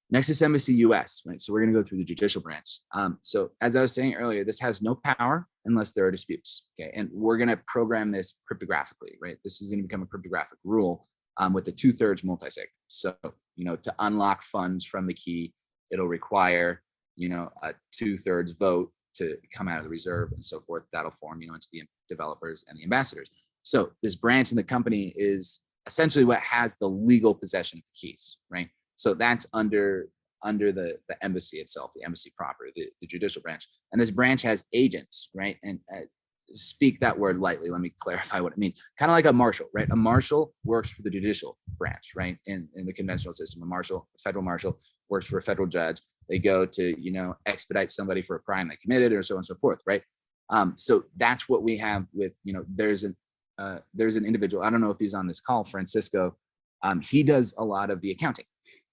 Nexus Embassy US, right? So we're going to go through the judicial branch. So as I was saying earlier, this has no power unless there are disputes, okay? And we're going to program this cryptographically, right? This is going to become a cryptographic rule with the 2/3 multi-sig. So, to unlock funds from the key, it'll require, a 2/3 vote to come out of the reserve and so forth. That'll form, into the developers and the ambassadors. So this branch in the company is essentially what has the legal possession of the keys, right? So that's under the embassy itself, the embassy proper, the judicial branch. And this branch has agents, right? And speak that word lightly. Let me clarify what it means. Kind of like a marshal, right? A marshal works for the judicial branch, right? In the conventional system, a federal marshal works for a federal judge. They go to, expedite somebody for a crime they committed or so on and so forth, right? So that's what we have with, there's an individual, I don't know if he's on this call, Francisco. He does a lot of the accounting,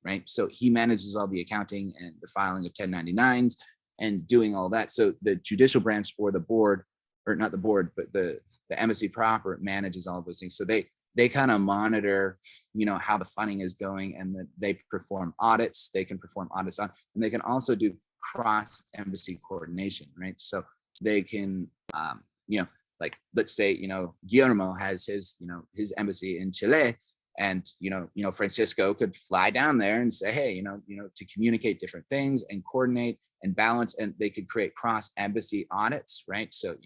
right? So he manages all the accounting and the filing of 1099s and doing all that. So the judicial branch or the board, or not the board, but the embassy proper manages all of those things. So they kind of monitor, how the funding is going, and that they perform audits. They can perform audits on, and they can also do cross embassy coordination, right? So they can, like let's say, Guillermo has his embassy in Chile. And, Francisco could fly down there and say, hey, to communicate different things and coordinate and balance, and they could create cross embassy audits, right? So,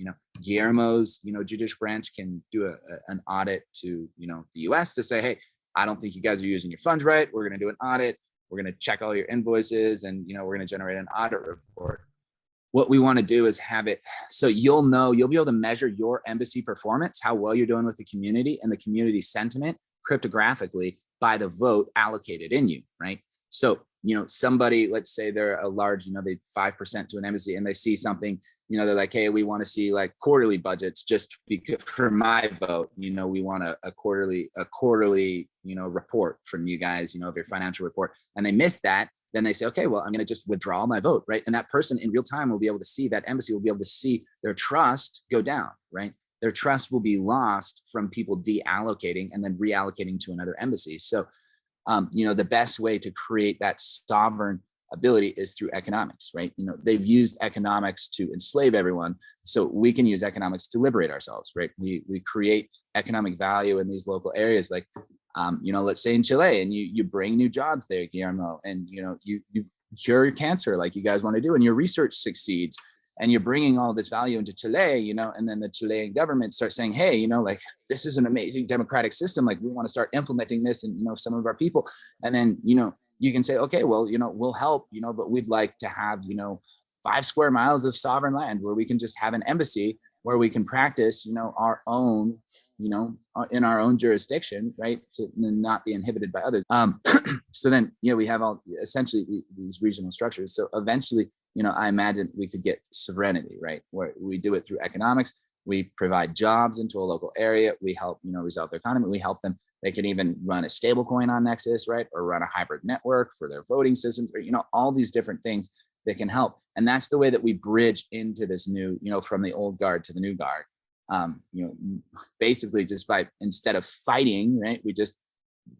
Guillermo's, judicial branch can do an audit to, the US to say, hey, I don't think you guys are using your funds right. We're going to do an audit. We're going to check all your invoices, and, we're going to generate an audit report. what we want to do is have it so you'll be able to measure your embassy performance, how well you're doing with the community and the community sentiment cryptographically by the vote allocated in you, right? So, somebody, let's say they're a large, they 5% to an embassy and they see something, they're like, hey, we want to see like quarterly budgets just because for my vote, we want a quarterly, report from you guys, of your financial report, and they miss that. Then they say, okay, well, I'm going to just withdraw my vote, right? And that person in real time will be able to see, that embassy will be able to see their trust go down, right? Their trust will be lost from people deallocating and then reallocating to another embassy. So, the best way to create that sovereign ability is through economics, right? They've used economics to enslave everyone. So we can use economics to liberate ourselves, right? We create economic value in these local areas, like, let's say in Chile, and you bring new jobs there, Guillermo, and, you cure cancer like you guys want to do, and your research succeeds, and you're bringing all this value into Chile, and then the Chilean government starts saying, hey, like, this is an amazing democratic system. Like, we want to start implementing this and, some of our people. And then, you can say, okay, well, we'll help, but we'd like to have, 5 square miles of sovereign land where we can just have an embassy where we can practice, our own, in our own jurisdiction, right, to not be inhibited by others. So then, we have all essentially these regional structures. So eventually, I imagine we could get sovereignty, right, where we do it through economics. We provide jobs into a local area. We help, resolve their economy. We help them. They can even run a stable coin on Nexus, right, or run a hybrid network for their voting systems, or, all these different things that can help. And that's the way that we bridge into this new, from the old guard to the new guard. Basically just by, instead of fighting, right, we just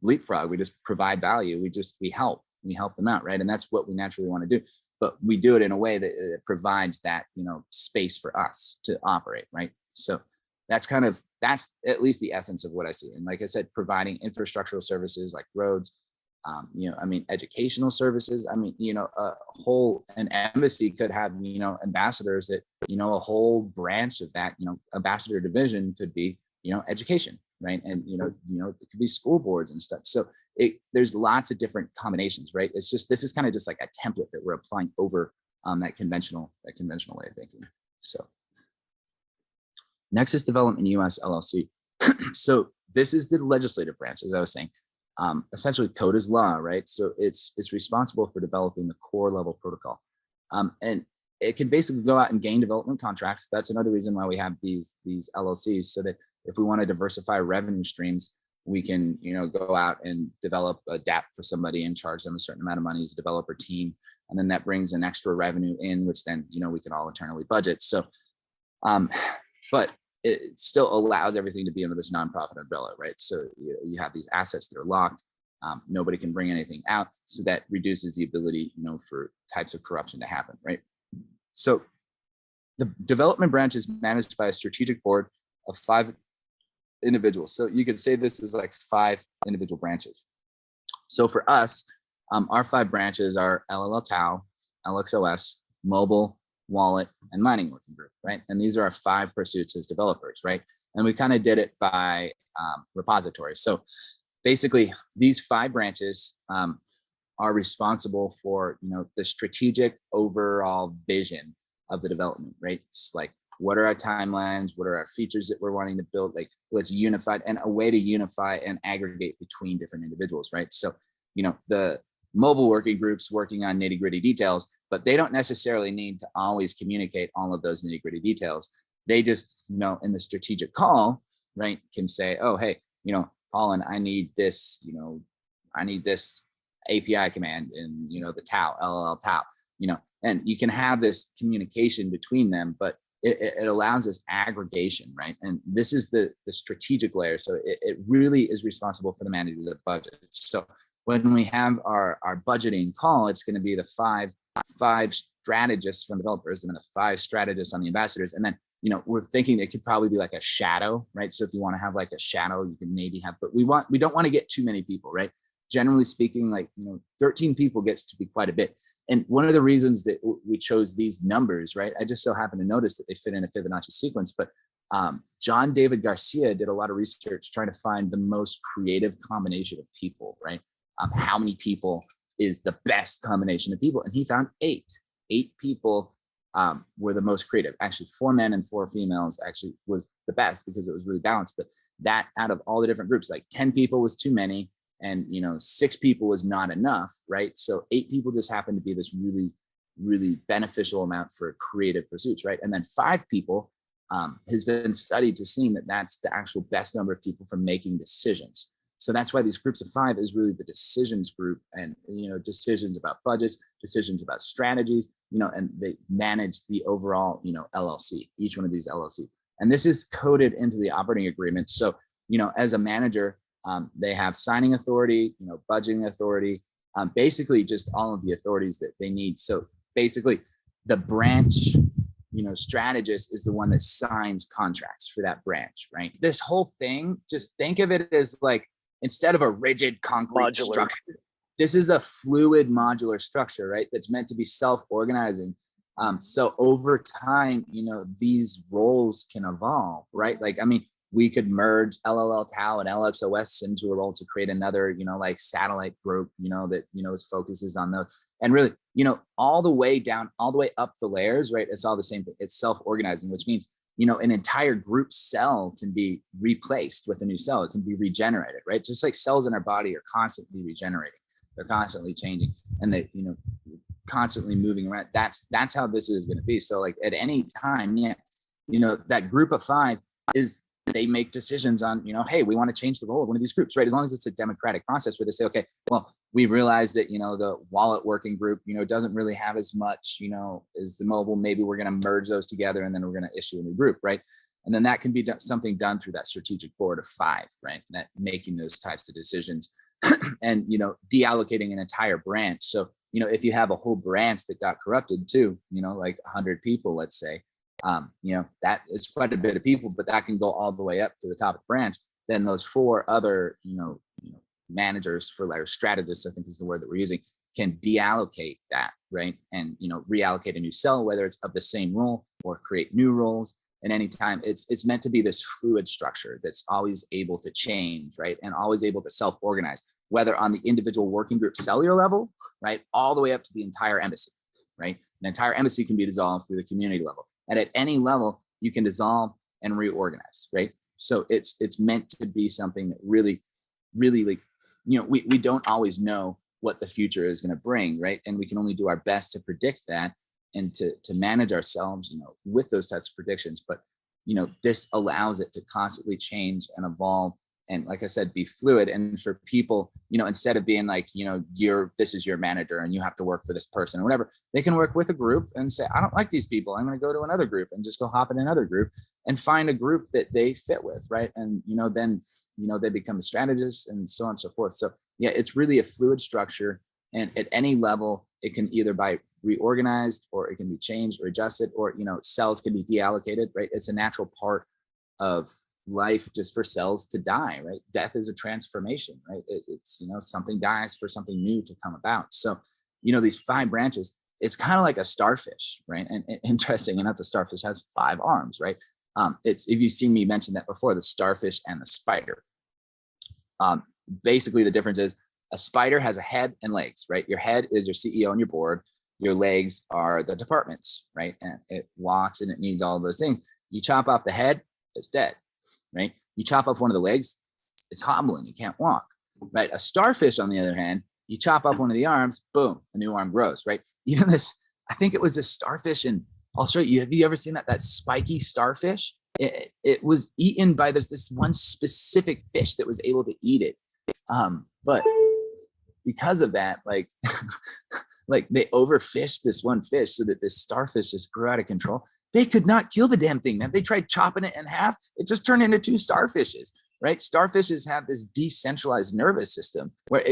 leapfrog, we just provide value. We help them out, right? And that's what we naturally want to do. But we do it in a way that it provides that, space for us to operate, right? So that's at least the essence of what I see. And like I said, providing infrastructural services like roads, educational services. An embassy could have, ambassadors that, a whole branch of that, ambassador division could be, education, right? And, it could be school boards and stuff. So there's lots of different combinations, right? This is kind of just like a template that we're applying over that conventional way of thinking. So Nexus Development US LLC. So this is the legislative branch, as I was saying. Essentially code is law, right? So it's responsible for developing the core level protocol. And it can basically go out and gain development contracts. That's another reason why we have these LLCs, so that if we want to diversify revenue streams, we can, go out and develop a DApp for somebody and charge them a certain amount of money as a developer team. And then that brings an extra revenue in, which then, we can all internally budget. So, but it still allows everything to be under this nonprofit umbrella, right? So you have these assets that are locked. Nobody can bring anything out. So that reduces the ability, for types of corruption to happen, right? So the development branch is managed by a strategic board of 5 individuals. So you could say this is like 5 individual branches. So for us, our 5 branches are LLL Tau, LXOS, mobile, wallet, and mining working group, right? And these are our 5 pursuits as developers, right? And we kind of did it by repository. So basically, these 5 branches are responsible for, the strategic overall vision of the development, right? It's like, what are our timelines? What are our features that we're wanting to build? Like, let's unify, and a way to unify and aggregate between different individuals, right? So, the mobile working groups working on nitty gritty details, but they don't necessarily need to always communicate all of those nitty gritty details. They just, in the strategic call, right, can say, oh, hey, Colin, I need this, I need this API command in, the Tau, LLL Tau, and you can have this communication between them, but it allows us aggregation, right? And this is the strategic layer. So it really is responsible for the management of the budget. So when we have our budgeting call, it's going to be the five strategists from developers and then the 5 strategists on the ambassadors. And then, we're thinking it could probably be like a shadow, right? So if you want to have like a shadow, you can maybe have, but we don't want to get too many people, right? Generally speaking, like, 13 people gets to be quite a bit. And one of the reasons that we chose these numbers, right? I just so happen to notice that they fit in a Fibonacci sequence, but John David Garcia did a lot of research trying to find the most creative combination of people, right? How many people is the best combination of people? And he found 8 people were the most creative. Actually, 4 men and 4 females actually was the best because it was really balanced. But that out of all the different groups, like 10 people was too many, and 6 people was not enough, right? So 8 people just happened to be this really, really beneficial amount for creative pursuits, right? And then 5 people has been studied to seeing that that's the actual best number of people for making decisions. So that's why these groups of 5 is really the decisions group, and decisions about budgets, decisions about strategies, and they manage the overall LLC, each one of these LLC. And this is coded into the operating agreement. So as a manager, they have signing authority, budgeting authority, basically just all of the authorities that they need. So basically the branch strategist is the one that signs contracts for that branch, right? This whole thing, just think of it as like, instead of a rigid concrete structure, this is a fluid modular structure, right? That's meant to be self-organizing. So over time, these roles can evolve, right? Like, I mean, we could merge LLL Tau and LXOS into a role to create another, like satellite group, that, focuses on those. And really, all the way down, all the way up the layers, right? It's all the same thing. It's self-organizing, which means, an entire group cell can be replaced with a new cell. It can be regenerated, right? Just like cells in our body are constantly regenerating. They're constantly changing, and they, constantly moving around. That's how this is going to be. So like at any time, that group of 5 is, they make decisions on, hey, we want to change the role of one of these groups, right? As long as it's a democratic process where they say, okay, well, we realize that, the wallet working group, doesn't really have as much, as the mobile, maybe we're going to merge those together and then we're going to issue a new group, right? And then that can be something done through that strategic board of 5, right? That making those types of decisions and, deallocating an entire branch. So, if you have a whole branch that got corrupted too, like 100 people, let's say, that is quite a bit of people, but that can go all the way up to the top of the branch. Then those 4 other, managers, for like strategists, I think is the word that we're using, can deallocate that, right? And, reallocate a new cell, whether it's of the same role or create new roles. And anytime it's meant to be this fluid structure that's always able to change, right? And always able to self-organize, whether on the individual working group cellular level, right? All the way up to the entire embassy, right? An entire embassy can be dissolved through the community level. And at any level, you can dissolve and reorganize, right? So it's meant to be something that really, really, like, we don't always know what the future is going to bring, right? And we can only do our best to predict that and to manage ourselves, with those types of predictions. But, this allows it to constantly change and evolve. And like I said, be fluid. And for people, instead of being like, this is your manager and you have to work for this person or whatever, they can work with a group and say, I don't like these people. I'm going to go to another group and just go hop in another group and find a group that they fit with. Right. And, then, they become a strategist and so on and so forth. So yeah, it's really a fluid structure. And at any level, it can either be reorganized or it can be changed or adjusted, or, cells can be deallocated, right? It's a natural part of life just for cells to die, right? Death is a transformation, right? It's something dies for something new to come about. So these 5 branches, it's kind of like a starfish, right? And interesting enough, the starfish has 5 arms, right? It's, if you've seen me mention that before, the starfish and the spider. Basically the difference is a spider has a head and legs, right? Your head is your CEO and your board. Your legs are the departments, right? And it walks and it needs all of those things. You chop off the head, it's dead. Right? You chop off one of the legs, it's hobbling, you can't walk, right? A starfish, on the other hand, you chop off one of the arms, boom, a new arm grows, right? Even this, I think it was this starfish, and I'll show you. Have you ever seen that spiky starfish? It was eaten by this one specific fish that was able to eat it. But because of that, like, like they overfished this one fish so that this starfish just grew out of control. They could not kill the damn thing, man. They tried chopping it in half. It just turned into 2 starfishes, right? Starfishes have this decentralized nervous system where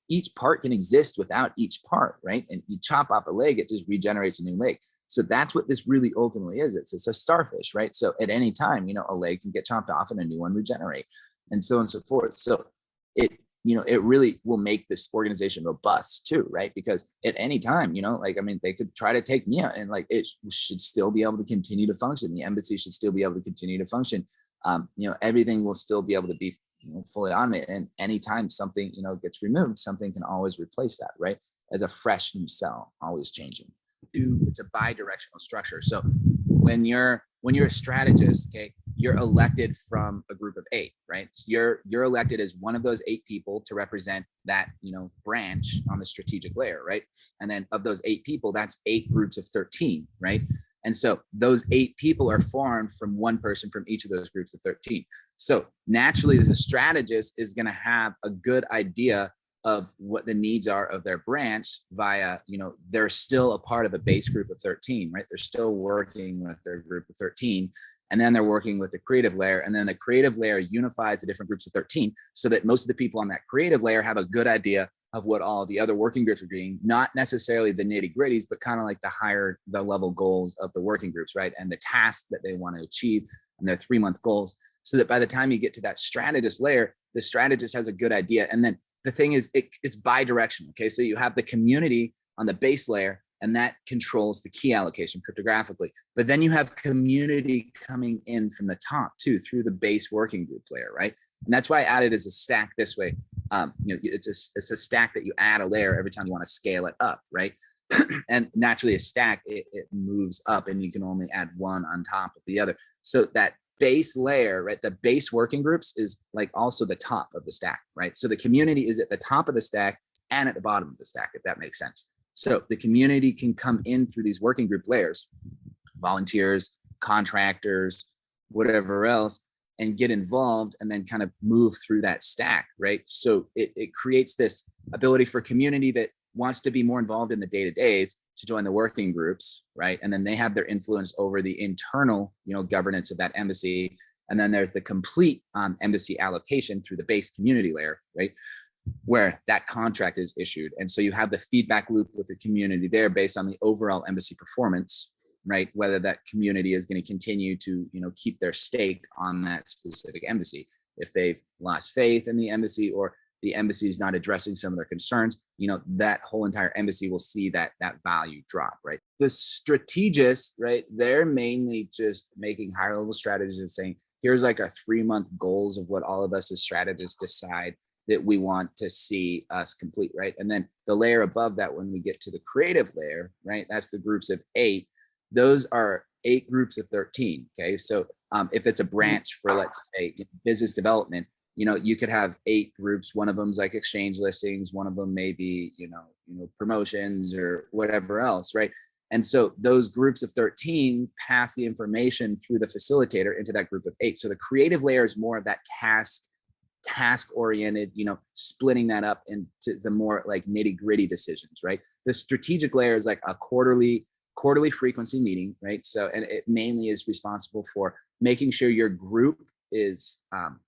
each part can exist without each part, right? And you chop off a leg, it just regenerates a new leg. So that's what this really ultimately is. It's a starfish, right? So at any time, a leg can get chopped off and a new one regenerate, and so on and so forth. So it really will make this organization robust too, right? Because at any time, like, I mean, they could try to take me out and like, it should still be able to continue to function. The embassy should still be able to continue to function. Everything will still be able to be fully automated. And anytime something, gets removed, something can always replace that, right? As a fresh new cell, always changing. it's a bi-directional structure. So when you're a strategist, okay, you're elected from a group of 8, right? So you're elected as one of those 8 people to represent that, branch on the strategic layer, right? And then of those 8 people, that's 8 groups of 13, right? And so those 8 people are formed from one person from each of those groups of 13. So naturally, the strategist is going to have a good idea of what the needs are of their branch via, they're still a part of a base group of 13, right? They're still working with their group of 13. And then they're working with the creative layer. And then the creative layer unifies the different groups of 13 so that most of the people on that creative layer have a good idea of what all the other working groups are doing, not necessarily the nitty gritties, but kind of like the level goals of the working groups, right? And the tasks that they want to achieve and their 3-month goals. So that by the time you get to that strategist layer, the strategist has a good idea. And then the thing is, it's bi-directional. Okay. So you have the community on the base layer, and that controls the key allocation cryptographically. But then you have community coming in from the top too, through the base working group layer, right? And that's why I added as a stack this way. It's a stack that you add a layer every time you want to scale it up, right? And naturally a stack, it moves up and you can only add one on top of the other. So that base layer, right? The base working groups is like also the top of the stack, right? So the community is at the top of the stack and at the bottom of the stack, if that makes sense. So the community can come in through these working group layers, volunteers, contractors, whatever else, and get involved and then kind of move through that stack, right? So it creates this ability for community that wants to be more involved in the day-to-days to join the working groups, right? And then they have their influence over the internal, governance of that embassy. And then there's the complete embassy allocation through the base community layer, right? Where that contract is issued. And so you have the feedback loop with the community there based on the overall embassy performance, right? Whether that community is going to continue to, keep their stake on that specific embassy. If they've lost faith in the embassy or the embassy is not addressing some of their concerns, that whole entire embassy will see that value drop, right? The strategists, right? They're mainly just making higher level strategies of saying, here's like our 3-month goals of what all of us as strategists decide that we want to see us complete, right? And then the layer above that, when we get to the creative layer, right? That's the groups of 8. Those are 8 groups of 13, okay? So if it's a branch for, let's say, business development, you could have 8 groups. One of them's like exchange listings. One of them may be, promotions or whatever else, right? And so those groups of 13 pass the information through the facilitator into that group of 8. So the creative layer is more of that task oriented, splitting that up into the more like nitty gritty decisions, right? The strategic layer is like a quarterly frequency meeting, right? So, and it mainly is responsible for making sure your group is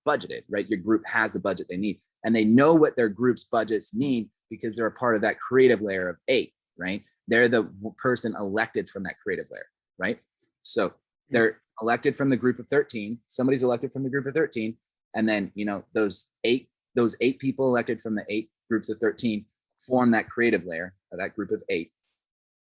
budgeted, right? Your group has the budget they need, and they know what their group's budgets need because they're a part of that creative layer of 8, right? They're the person elected from that creative layer, right? So they're elected from the group of 13. Somebody's elected from the group of 13. And then, those eight people elected from the 8 groups of 13 form that creative layer of that group of 8.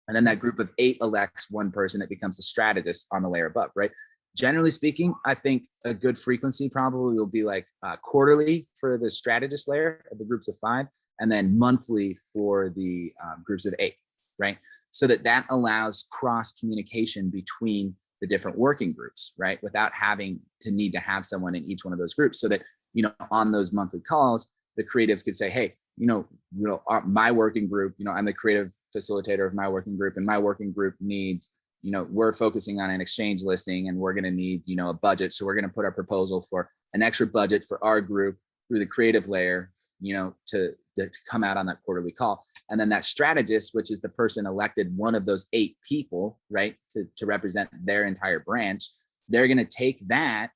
And then that group of 8 elects one person that becomes a strategist on the layer above, right? Generally speaking, I think a good frequency probably will be like quarterly for the strategist layer of the groups of 5, and then monthly for the groups of 8, right? So that allows cross communication between the different working groups, right? Without having to need to have someone in each one of those groups, so that, on those monthly calls, the creatives could say, hey, my working group, I'm the creative facilitator of my working group, and my working group needs, we're focusing on an exchange listing, and we're going to need, a budget. So we're going to put our proposal for an extra budget for our group through the creative layer, to come out on that quarterly call. And then that strategist, which is the person elected, one of those 8 people, right, to represent their entire branch, they're going to take that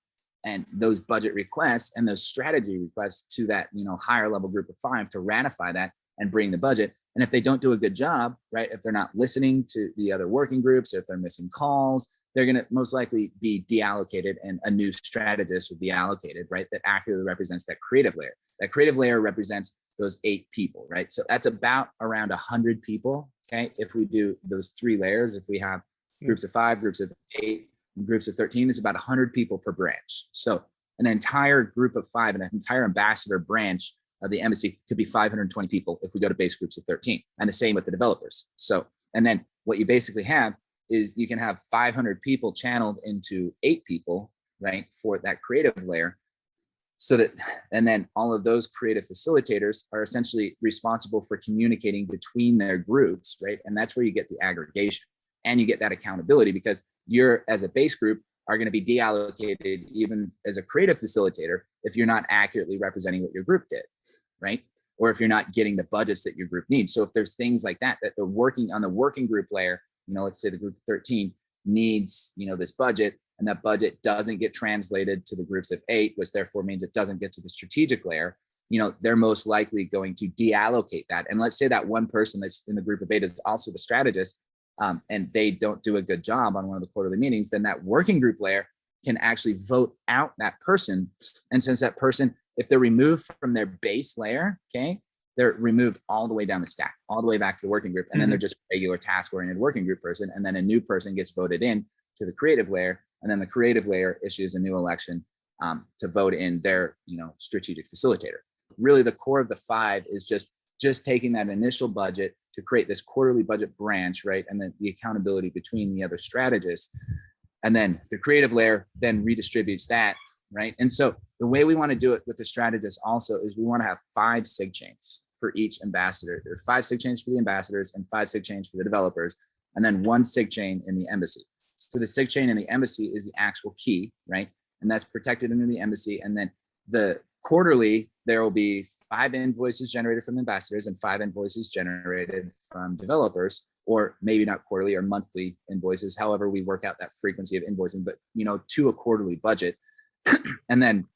and those budget requests and those strategy requests to that, higher level group of 5 to ratify that and bring the budget. And if they don't do a good job, right, if they're not listening to the other working groups, if they're missing calls, they're going to most likely be deallocated, and a new strategist would be allocated, right, that accurately represents that creative layer. That creative layer represents those 8 people, right? So that's about around 100 people, okay? If we do those 3 layers, if we have groups of 5, groups of 8, and groups of 13, it's about 100 people per branch. So an entire group of 5 and an entire ambassador branch of the embassy could be 520 people if we go to base groups of 13, and the same with the developers. So, and then what you basically have is you can have 500 people channeled into 8 people, right, for that creative layer. So that, and then all of those creative facilitators are essentially responsible for communicating between their groups, right? And that's where you get the aggregation and you get that accountability, because you're, as a base group, are going to be deallocated even as a creative facilitator if you're not accurately representing what your group did, right? Or if you're not getting the budgets that your group needs. So if there's things like that, that they're working on the working group layer, you know, let's say the group of 13 needs, you know, this budget, and that budget doesn't get translated to the groups of 8, which therefore means it doesn't get to the strategic layer, you know, they're most likely going to deallocate that. And let's say that one person that's in the group of 8 is also the strategist, and they don't do a good job on one of the quarterly meetings, then that working group layer can actually vote out that person. And since that person, if they're removed from their base layer, okay, they're removed all the way down the stack, all the way back to the working group. And then they're just a regular task-oriented working group person. And then a new person gets voted in to the creative layer. And then the creative layer issues a new election to vote in their, you know, strategic facilitator. Really, the core of the 5 is just taking that initial budget to create this quarterly budget branch, right? And then the accountability between the other strategists. And then the creative layer then redistributes that, right? And so the way we want to do it with the strategists also is we want to have 5 sig chains for each ambassador. There are 5 sig chains for the ambassadors and 5 sig chains for the developers, and then 1 sig chain in the embassy. So the sig chain in the embassy is the actual key, right? And that's protected under the embassy. And then the quarterly, there will be 5 invoices generated from ambassadors and 5 invoices generated from developers, or maybe not quarterly or monthly invoices, however we work out that frequency of invoicing, but, you know, to a quarterly budget. And then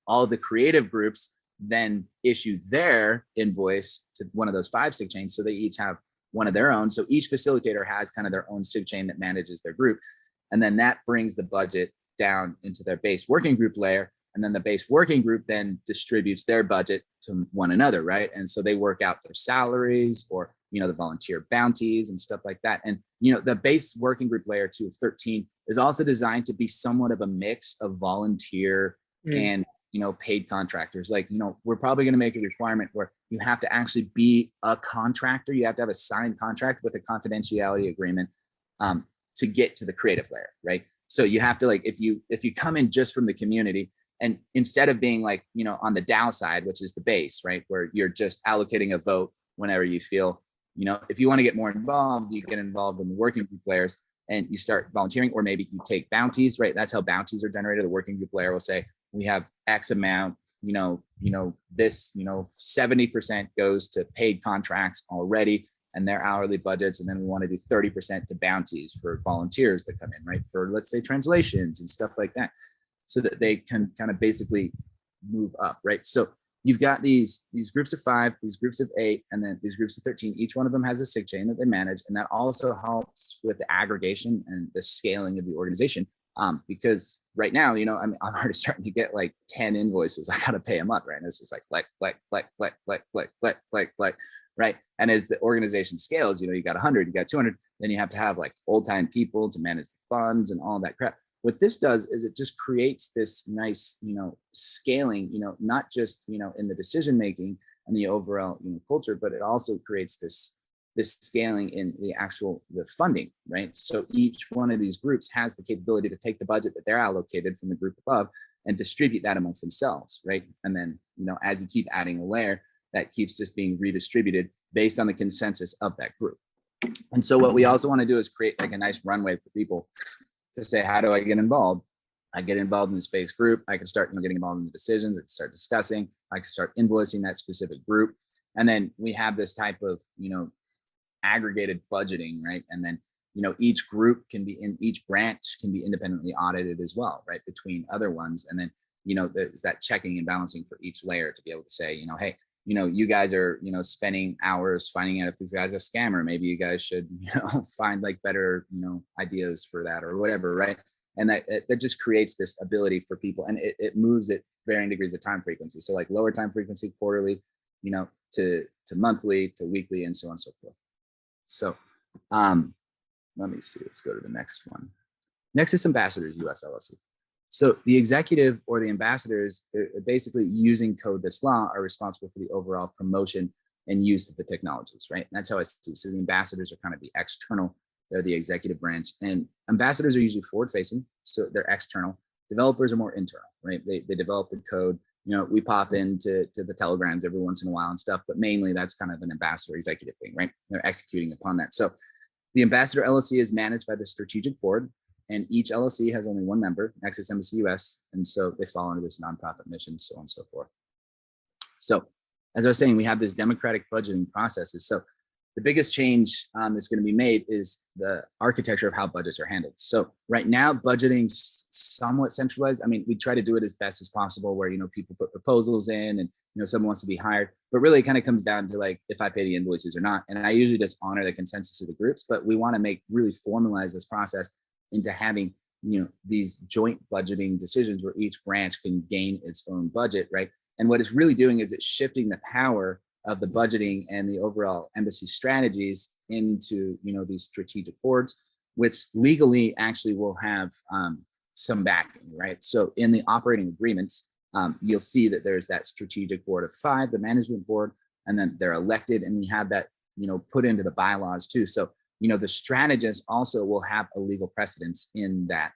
all the creative groups then issue their invoice to one of those 5 sig chains. So they each have one of their own. So each facilitator has kind of their own sig chain that manages their group. And then that brings the budget down into their base working group layer. And then the base working group then distributes their budget to one another, right? And so they work out their salaries, or, you know, the volunteer bounties and stuff like that. And, you know, the base working group layer 2 of 13 is also designed to be somewhat of a mix of volunteer and, you know, paid contractors. Like, you know, we're probably going to make a requirement where you have to actually be a contractor. You have to have a signed contract with a confidentiality agreement to get to the creative layer, right? So you have to, like, if you come in just from the community, and instead of being like, you know, on the DAO side, which is the base, right, where you're just allocating a vote whenever you feel, you know, if you want to get more involved, you get involved in the working group layers and you start volunteering, or maybe you take bounties, right? That's how bounties are generated. The working group layer will say, we have X amount, this, 70% goes to paid contracts already and their hourly budgets. And then we want to do 30% to bounties for volunteers that come in, right? For, let's say, translations and stuff like that, so that they can kind of basically move up, right? So you've got these groups of 5, these groups of 8, and then these groups of 13. Each one of them has a sig chain that they manage. And that also helps with the aggregation and the scaling of the organization. Because right now, you know, I'm already starting to get like 10 invoices. I got to pay a month, right? And it's just like, right? And as the organization scales, you know, you got 100, you got 200, then you have to have like full-time people to manage the funds and all that crap. What this does is it just creates this nice, you know, scaling, you know, not just, you know, in the decision-making and the overall, you know, culture, but it also creates this scaling in the funding, right? So each one of these groups has the capability to take the budget that they're allocated from the group above and distribute that amongst themselves, right? And then, you know, as you keep adding a layer, that keeps just being redistributed based on the consensus of that group. And so what we also want to do is create like a nice runway for people to say, how do I get involved? I get involved in the space group. I can start, you know, getting involved in the decisions. I can start discussing. I can start invoicing that specific group. And then we have this type of, you know, aggregated budgeting, right? And then, you know, each group can be in each branch can be independently audited as well, right? Between other ones. And then, you know, there's that checking and balancing for each layer to be able to say, you know, hey, you know, you guys are, you know, spending hours finding out if this guy's a scammer. Maybe you guys should, you know, find like better, you know, ideas for that or whatever, right? And that just creates this ability for people, and it moves at varying degrees of time frequency. So like lower time frequency, quarterly, you know, to monthly, to weekly, and so on and so forth. So let me see, let's go to the next one. Nexus Ambassadors US LLC. So the executive or the ambassadors basically using code this law are responsible for the overall promotion and use of the technologies, right? And that's how I see. So the ambassadors are kind of the external They're the executive branch, and ambassadors are usually forward facing. So they're external. Developers are more internal, right? They develop the code. We pop into the telegrams every once in a while and stuff, but mainly that's kind of an ambassador executive thing, right? They're executing upon that. So the ambassador LLC is managed by the strategic board, and each LLC has only one member, Nexus Embassy US. And so they fall under this nonprofit mission, so on and so forth. So as I was saying, we have this democratic budgeting processes. So the biggest change that's going to be made is the architecture of how budgets are handled. So right now, budgeting's somewhat centralized. I mean, we try to do it as best as possible where, people put proposals in and, someone wants to be hired, but really it kind of comes down to like, if I pay the invoices or not. And I usually just honor the consensus of the groups, but we want to really formalize this process into having, these joint budgeting decisions where each branch can gain its own budget, right? And what it's really doing is it's shifting the power of the budgeting and the overall embassy strategies into these strategic boards, which legally actually will have some backing, right? So in the operating agreements, you'll see that there's that strategic board of 5, the management board, and then they're elected, and we have that put into the bylaws too. So the strategists also will have a legal precedence in that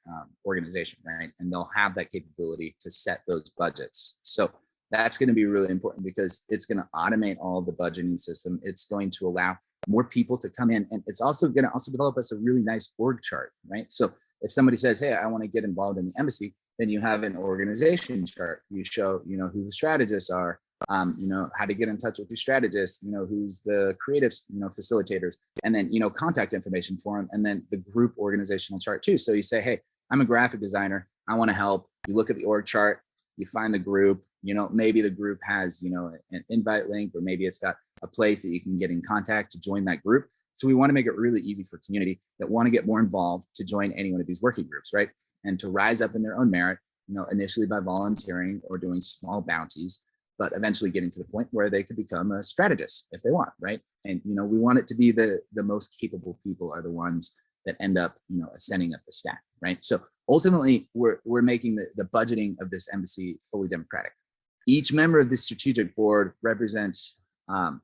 organization, right? And they'll have that capability to set those budgets. So that's going to be really important because it's going to automate all of the budgeting system. It's going to allow more people to come in, and it's also going to develop us a really nice org chart, right? So if somebody says, hey, I want to get involved in the embassy, then you have an organization chart. You show, who the strategists are, how to get in touch with your strategists, who's the creative, facilitators, and then, contact information for them, and then the group organizational chart too. So you say, hey, I'm a graphic designer. I want to help. You look at the org chart, you find the group, maybe the group has, an invite link, or maybe it's got a place that you can get in contact to join that group. So we want to make it really easy for community that want to get more involved to join any one of these working groups, right? And to rise up in their own merit, initially by volunteering or doing small bounties, but eventually getting to the point where they could become a strategist if they want, right? And, we want it to be the most capable people are the ones that end up, ascending up the stack, right? So ultimately, we're making the budgeting of this embassy fully democratic. Each member of this strategic board represents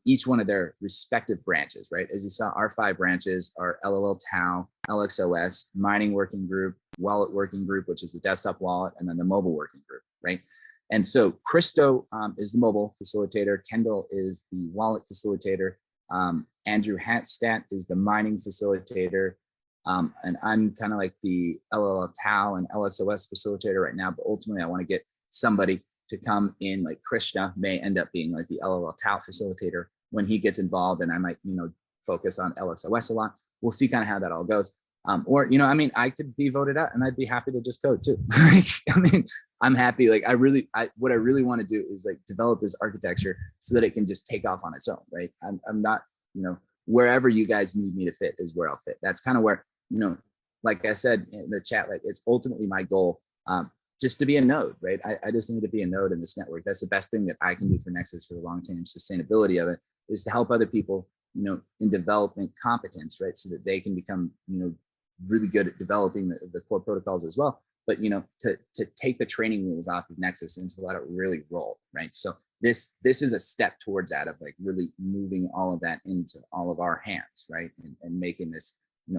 each one of their respective branches, right? As you saw, our 5 branches are LLL TAO, LXOS, Mining Working Group, Wallet Working Group, which is the desktop wallet, and then the mobile working group, right? And so Christo is the mobile facilitator, Kendall is the wallet facilitator, Andrew Hatstat is the mining facilitator, and I'm kind of like the LLL TAO and LXOS facilitator right now, but ultimately I want to get somebody to come in, like Krishna may end up being like the LLL TAO facilitator when he gets involved, and I might, focus on LXOS a lot. We'll see kind of how that all goes. Or, I could be voted out and I'd be happy to just code too. I'm happy. Like what I really want to do is like develop this architecture so that it can just take off on its own, right? I'm not, wherever you guys need me to fit is where I'll fit. That's kind of where, like I said in the chat, like it's ultimately my goal, just to be a node, right? I just need to be a node in this network. That's the best thing that I can do for Nexus for the long-term sustainability of it, is to help other people, in development competence, right? So that they can become, really good at developing the core protocols as well. But, to take the training wheels off of Nexus and to let it really roll, right? So this is a step towards that, of like really moving all of that into all of our hands, right? And making this,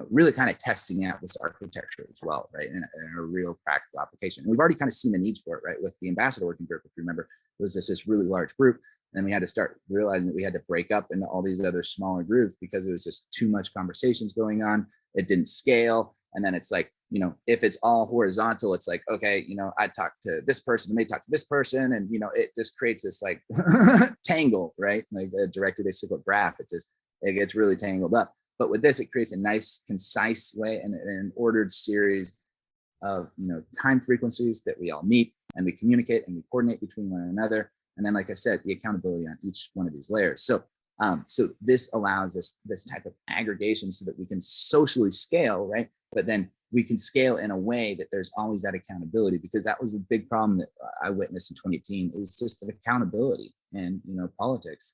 really kind of testing out this architecture as well, right? In a real practical application. And we've already kind of seen the needs for it, right? With the ambassador working group, if you remember, it was this really large group. And then we had to start realizing that we had to break up into all these other smaller groups because it was just too much conversations going on. It didn't scale. And then it's like, if it's all horizontal, it's like, okay, I talk to this person and they talk to this person. And, it just creates this like tangle, right? Like a directed acyclic graph, it gets really tangled up. But with this, it creates a nice, concise way and an ordered series of, time frequencies that we all meet and we communicate and we coordinate between one another. And then, like I said, the accountability on each one of these layers. So this allows us this type of aggregation so that we can socially scale, right? But then we can scale in a way that there's always that accountability, because that was a big problem that I witnessed in 2018, is just an accountability and, politics.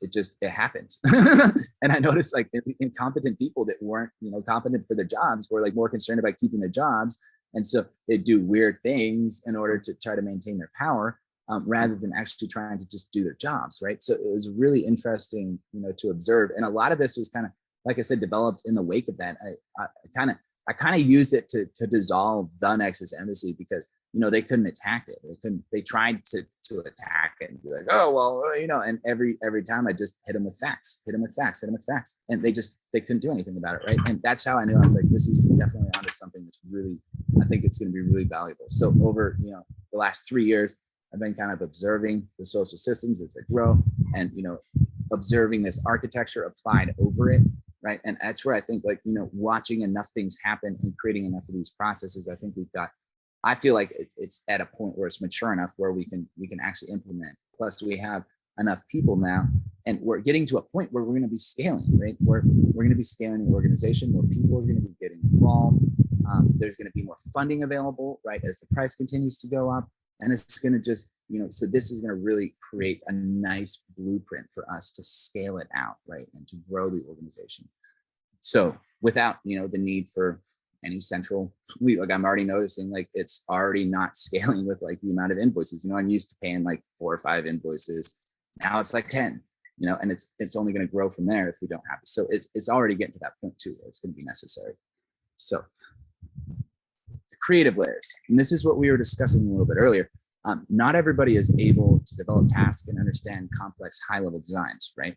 It happens. And I noticed like incompetent people that weren't, competent for their jobs were like more concerned about keeping their jobs. And so they do weird things in order to try to maintain their power, rather than actually trying to just do their jobs. Right. So it was really interesting, to observe. And a lot of this was kind of like I said, developed in the wake of that. I kind of used it to dissolve the Nexus embassy because, you know, they couldn't attack it. They tried to attack it and be like, oh, well, you know, and every time I just hit them with facts. And they couldn't do anything about it. Right. And that's how I knew. I was like, this is definitely onto something that's really, I think it's going to be really valuable. So over, you know, the last 3 years, I've been kind of observing the social systems as they grow and, you know, observing this architecture applied over it. Right. And that's where I think, like, you know, watching enough things happen and creating enough of these processes, I feel like it's at a point where it's mature enough where we can actually implement. Plus we have enough people now, and we're getting to a point where we're going to be scaling, right? We're going to be scaling the organization, more people are going to be getting involved. There's going to be more funding available, right? As the price continues to go up. And it's going to just, you know, so this is going to really create a nice blueprint for us to scale it out, right? And to grow the organization. So without, you know, the need for any central, like I'm already noticing, like it's already not scaling with like the amount of invoices. You know, I'm used to paying like 4 or 5 invoices. Now it's like 10, you know, and it's only going to grow from there if we don't have it. So it's already getting to that point too, where it's going to be necessary. So the creative layers, and this is what we were discussing a little bit earlier. Not everybody is able to develop tasks and understand complex high-level designs, right?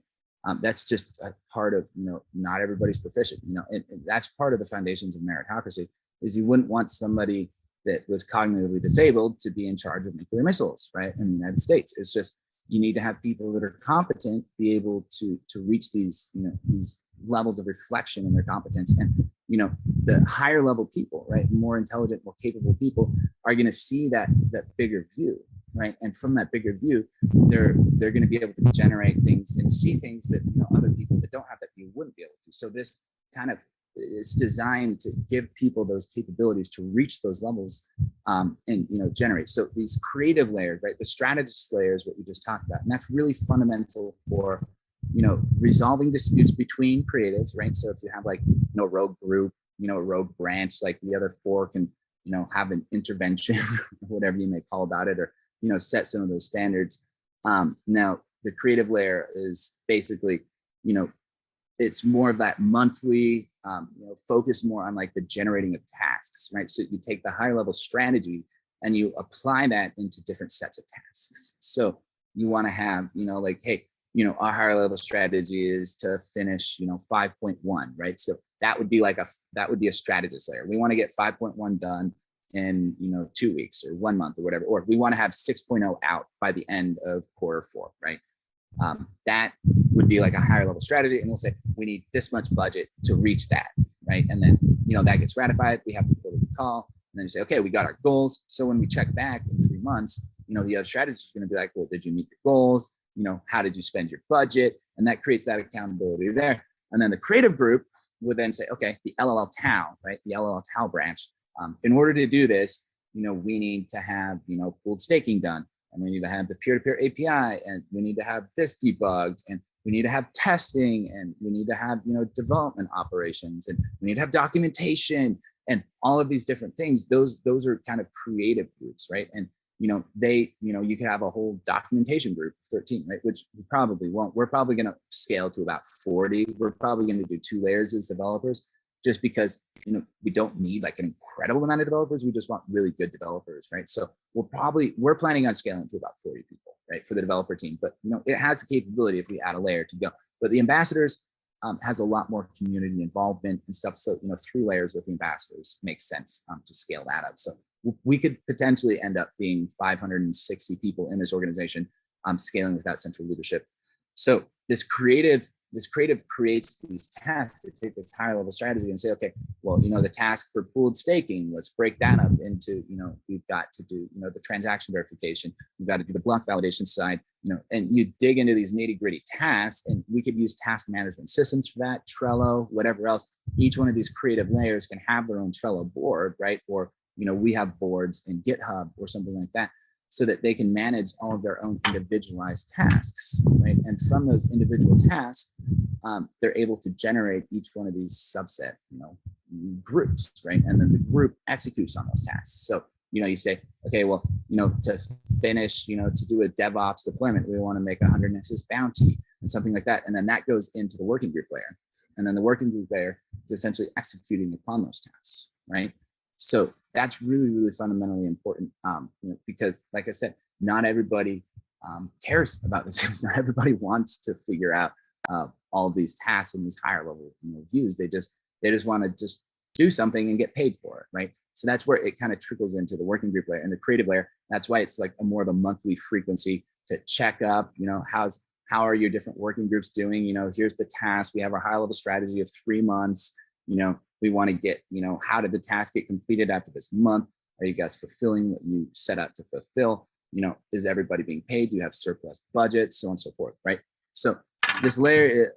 That's just a part of, you know, not everybody's proficient, you know, and that's part of the foundations of meritocracy. Is you wouldn't want somebody that was cognitively disabled to be in charge of nuclear missiles, right? In the United States. It's just, you need to have people that are competent, be able to reach these, you know, these levels of reflection in their competence. And, you know, the higher level people, right, more intelligent, more capable people are going to see that bigger view, right? And from that bigger view, they're going to be able to generate things and see things that, you know, other people that don't have that view wouldn't be able to. So this kind of, it's designed to give people those capabilities to reach those levels, and, you know, generate. So these creative layers, right, the strategist layers, what we just talked about, and that's really fundamental for, you know, resolving disputes between creatives, right? So if you have like, you know, rogue group, you know, a rogue branch, like the other 4 can, you know, have an intervention, whatever you may call about it, or, you know, set some of those standards. Now the creative layer is basically, you know, it's more of that monthly, you know, focus more on like the generating of tasks, right? So you take the high level strategy and you apply that into different sets of tasks. So you want to have, you know, like, hey, you know, our higher level strategy is to finish, you know, 5.1, right? So that would be like a strategist layer. We want to get 5.1 done in, you know, 2 weeks or 1 month or whatever, or we want to have 6.0 out by the end of Q4, right? That would be like a higher level strategy, and we'll say we need this much budget to reach that, right? And then, you know, that gets ratified. We have people to call, and then you say, okay, we got our goals. So when we check back in 3 months, you know, the other strategist is going to be like, well, did you meet your goals? You know, how did you spend your budget? And that creates that accountability there. And then the creative group would then say, okay, the LLL TAO, right? The LLL TAO branch. In order to do this, you know, we need to have, you know, pooled staking done, and we need to have the peer-to-peer API, and we need to have this debugged, and we need to have testing, and we need to have, you know, development operations, and we need to have documentation, and all of these different things. Those are kind of creative groups, right? And, you know, you could have a whole documentation group of 13, right? Which we probably won't. We're probably going to scale to about 40. We're probably going to do 2 layers as developers, just because, you know, we don't need like an incredible amount of developers. We just want really good developers, right? So we're planning on scaling to about 40 people, right, for the developer team. But, you know, it has the capability if we add a layer to go. But the ambassadors has a lot more community involvement and stuff. So, you know, 3 layers with the ambassadors makes sense to scale that up. So we could potentially end up being 560 people in this organization, scaling without central leadership. So this creative creates these tasks to take this higher level strategy and say, okay, well, you know, the task for pooled staking, let's break that up into, you know, we've got to do, you know, the transaction verification, we've got to do the block validation side, you know, and you dig into these nitty gritty tasks, and we could use task management systems for that, Trello, whatever else. Each one of these creative layers can have their own Trello board, right? Or, you know, we have boards in GitHub or something like that, so that they can manage all of their own individualized tasks, right? And from those individual tasks, they're able to generate each one of these subset, you know, groups, right? And then the group executes on those tasks. So, you know, you say, okay, well, you know, to finish, you know, to do a DevOps deployment, we want to make a 100 Nexus bounty. and something like that. And then that goes into the working group layer. And then the working group layer is essentially executing upon those tasks, right? So that's really, really fundamentally important, because like I said, not everybody cares about this. Not everybody wants to figure out all of these tasks and these higher level views. They just want to just do something and get paid for it, right? So that's where it kind of trickles into the working group layer and the creative layer. That's why it's like a more of a monthly frequency to check up, how are your different working groups doing? Here's the task. We have our high level strategy of 3 months. We want to get, how did the task get completed after this month? Are you guys fulfilling what you set out to fulfill? Is everybody being paid? Do you have surplus budget? So on and so forth, right? So this layer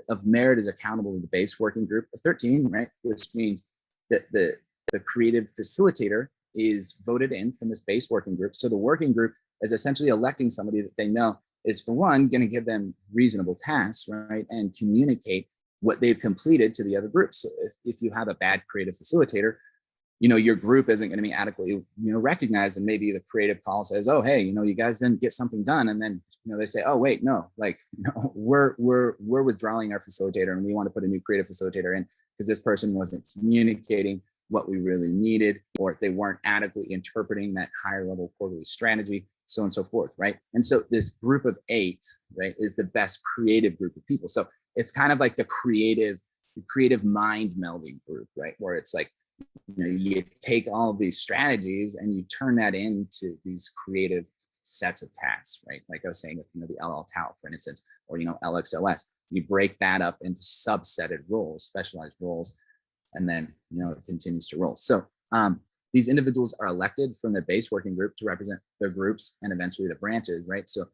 of merit is accountable to the base working group of 13, right? Which means that the creative facilitator is voted in from this base working group. So the working group is essentially electing somebody that they know is, for one, going to give them reasonable tasks, right? And communicate what they've completed to the other groups. So if you have a bad creative facilitator, your group isn't going to be adequately, recognized. And maybe the creative call says, oh, hey, you guys didn't get something done. And then, they say, oh, wait, no, we're withdrawing our facilitator and we want to put a new creative facilitator in because this person wasn't communicating what we really needed, or they weren't adequately interpreting that higher level quarterly strategy, so on and so forth, right? And so this group of 8, right, is the best creative group of people. So it's kind of like the creative mind melding group, right? Where it's like, you take all of these strategies and you turn that into these creative sets of tasks, right? Like I was saying with, the LL Tau, for instance, or, LXOS, you break that up into subsetted roles, specialized roles, and then, it continues to roll. So these individuals are elected from the base working group to represent their groups and eventually the branches, right? So,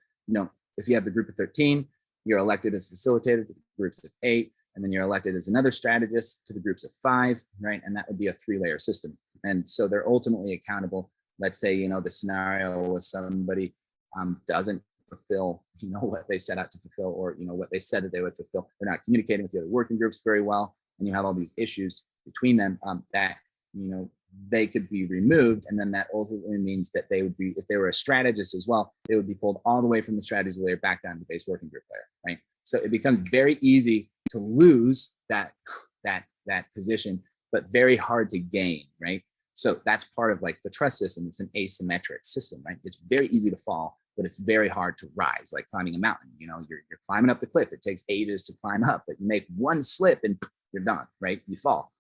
if you have the group of 13, you're elected as facilitator to the groups of 8, and then you're elected as another strategist to the groups of 5, right? And that would be a 3-layer system. And so they're ultimately accountable. Let's say, the scenario was somebody doesn't fulfill, what they set out to fulfill, or, what they said that they would fulfill. They're not communicating with the other working groups very well. And you have all these issues between them that, they could be removed. And then that ultimately means that they would be, if they were a strategist as well, they would be pulled all the way from the strategy layer back down to the base working group layer, right? So it becomes very easy to lose that position, but very hard to gain, right? So that's part of like the trust system. It's an asymmetric system, right? It's very easy to fall, but it's very hard to rise, like climbing a mountain. You're climbing up the cliff. It takes ages to climb up, but you make one slip and you're done, right? You fall.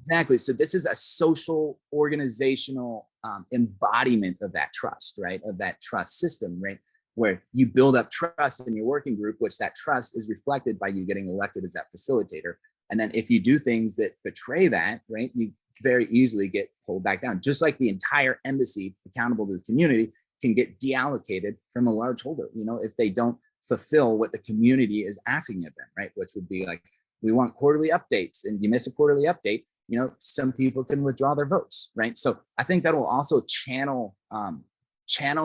Exactly. So this is a social, organizational embodiment of that trust, right? Of that trust system, right? Where you build up trust in your working group, which that trust is reflected by you getting elected as that facilitator. And then if you do things that betray that, right, you very easily get pulled back down. Just like the entire embassy accountable to the community can get deallocated from a large holder, if they don't fulfill what the community is asking of them, right? Which would be like, we want quarterly updates, and you miss a quarterly update, some people can withdraw their votes, right? So I think that will also channel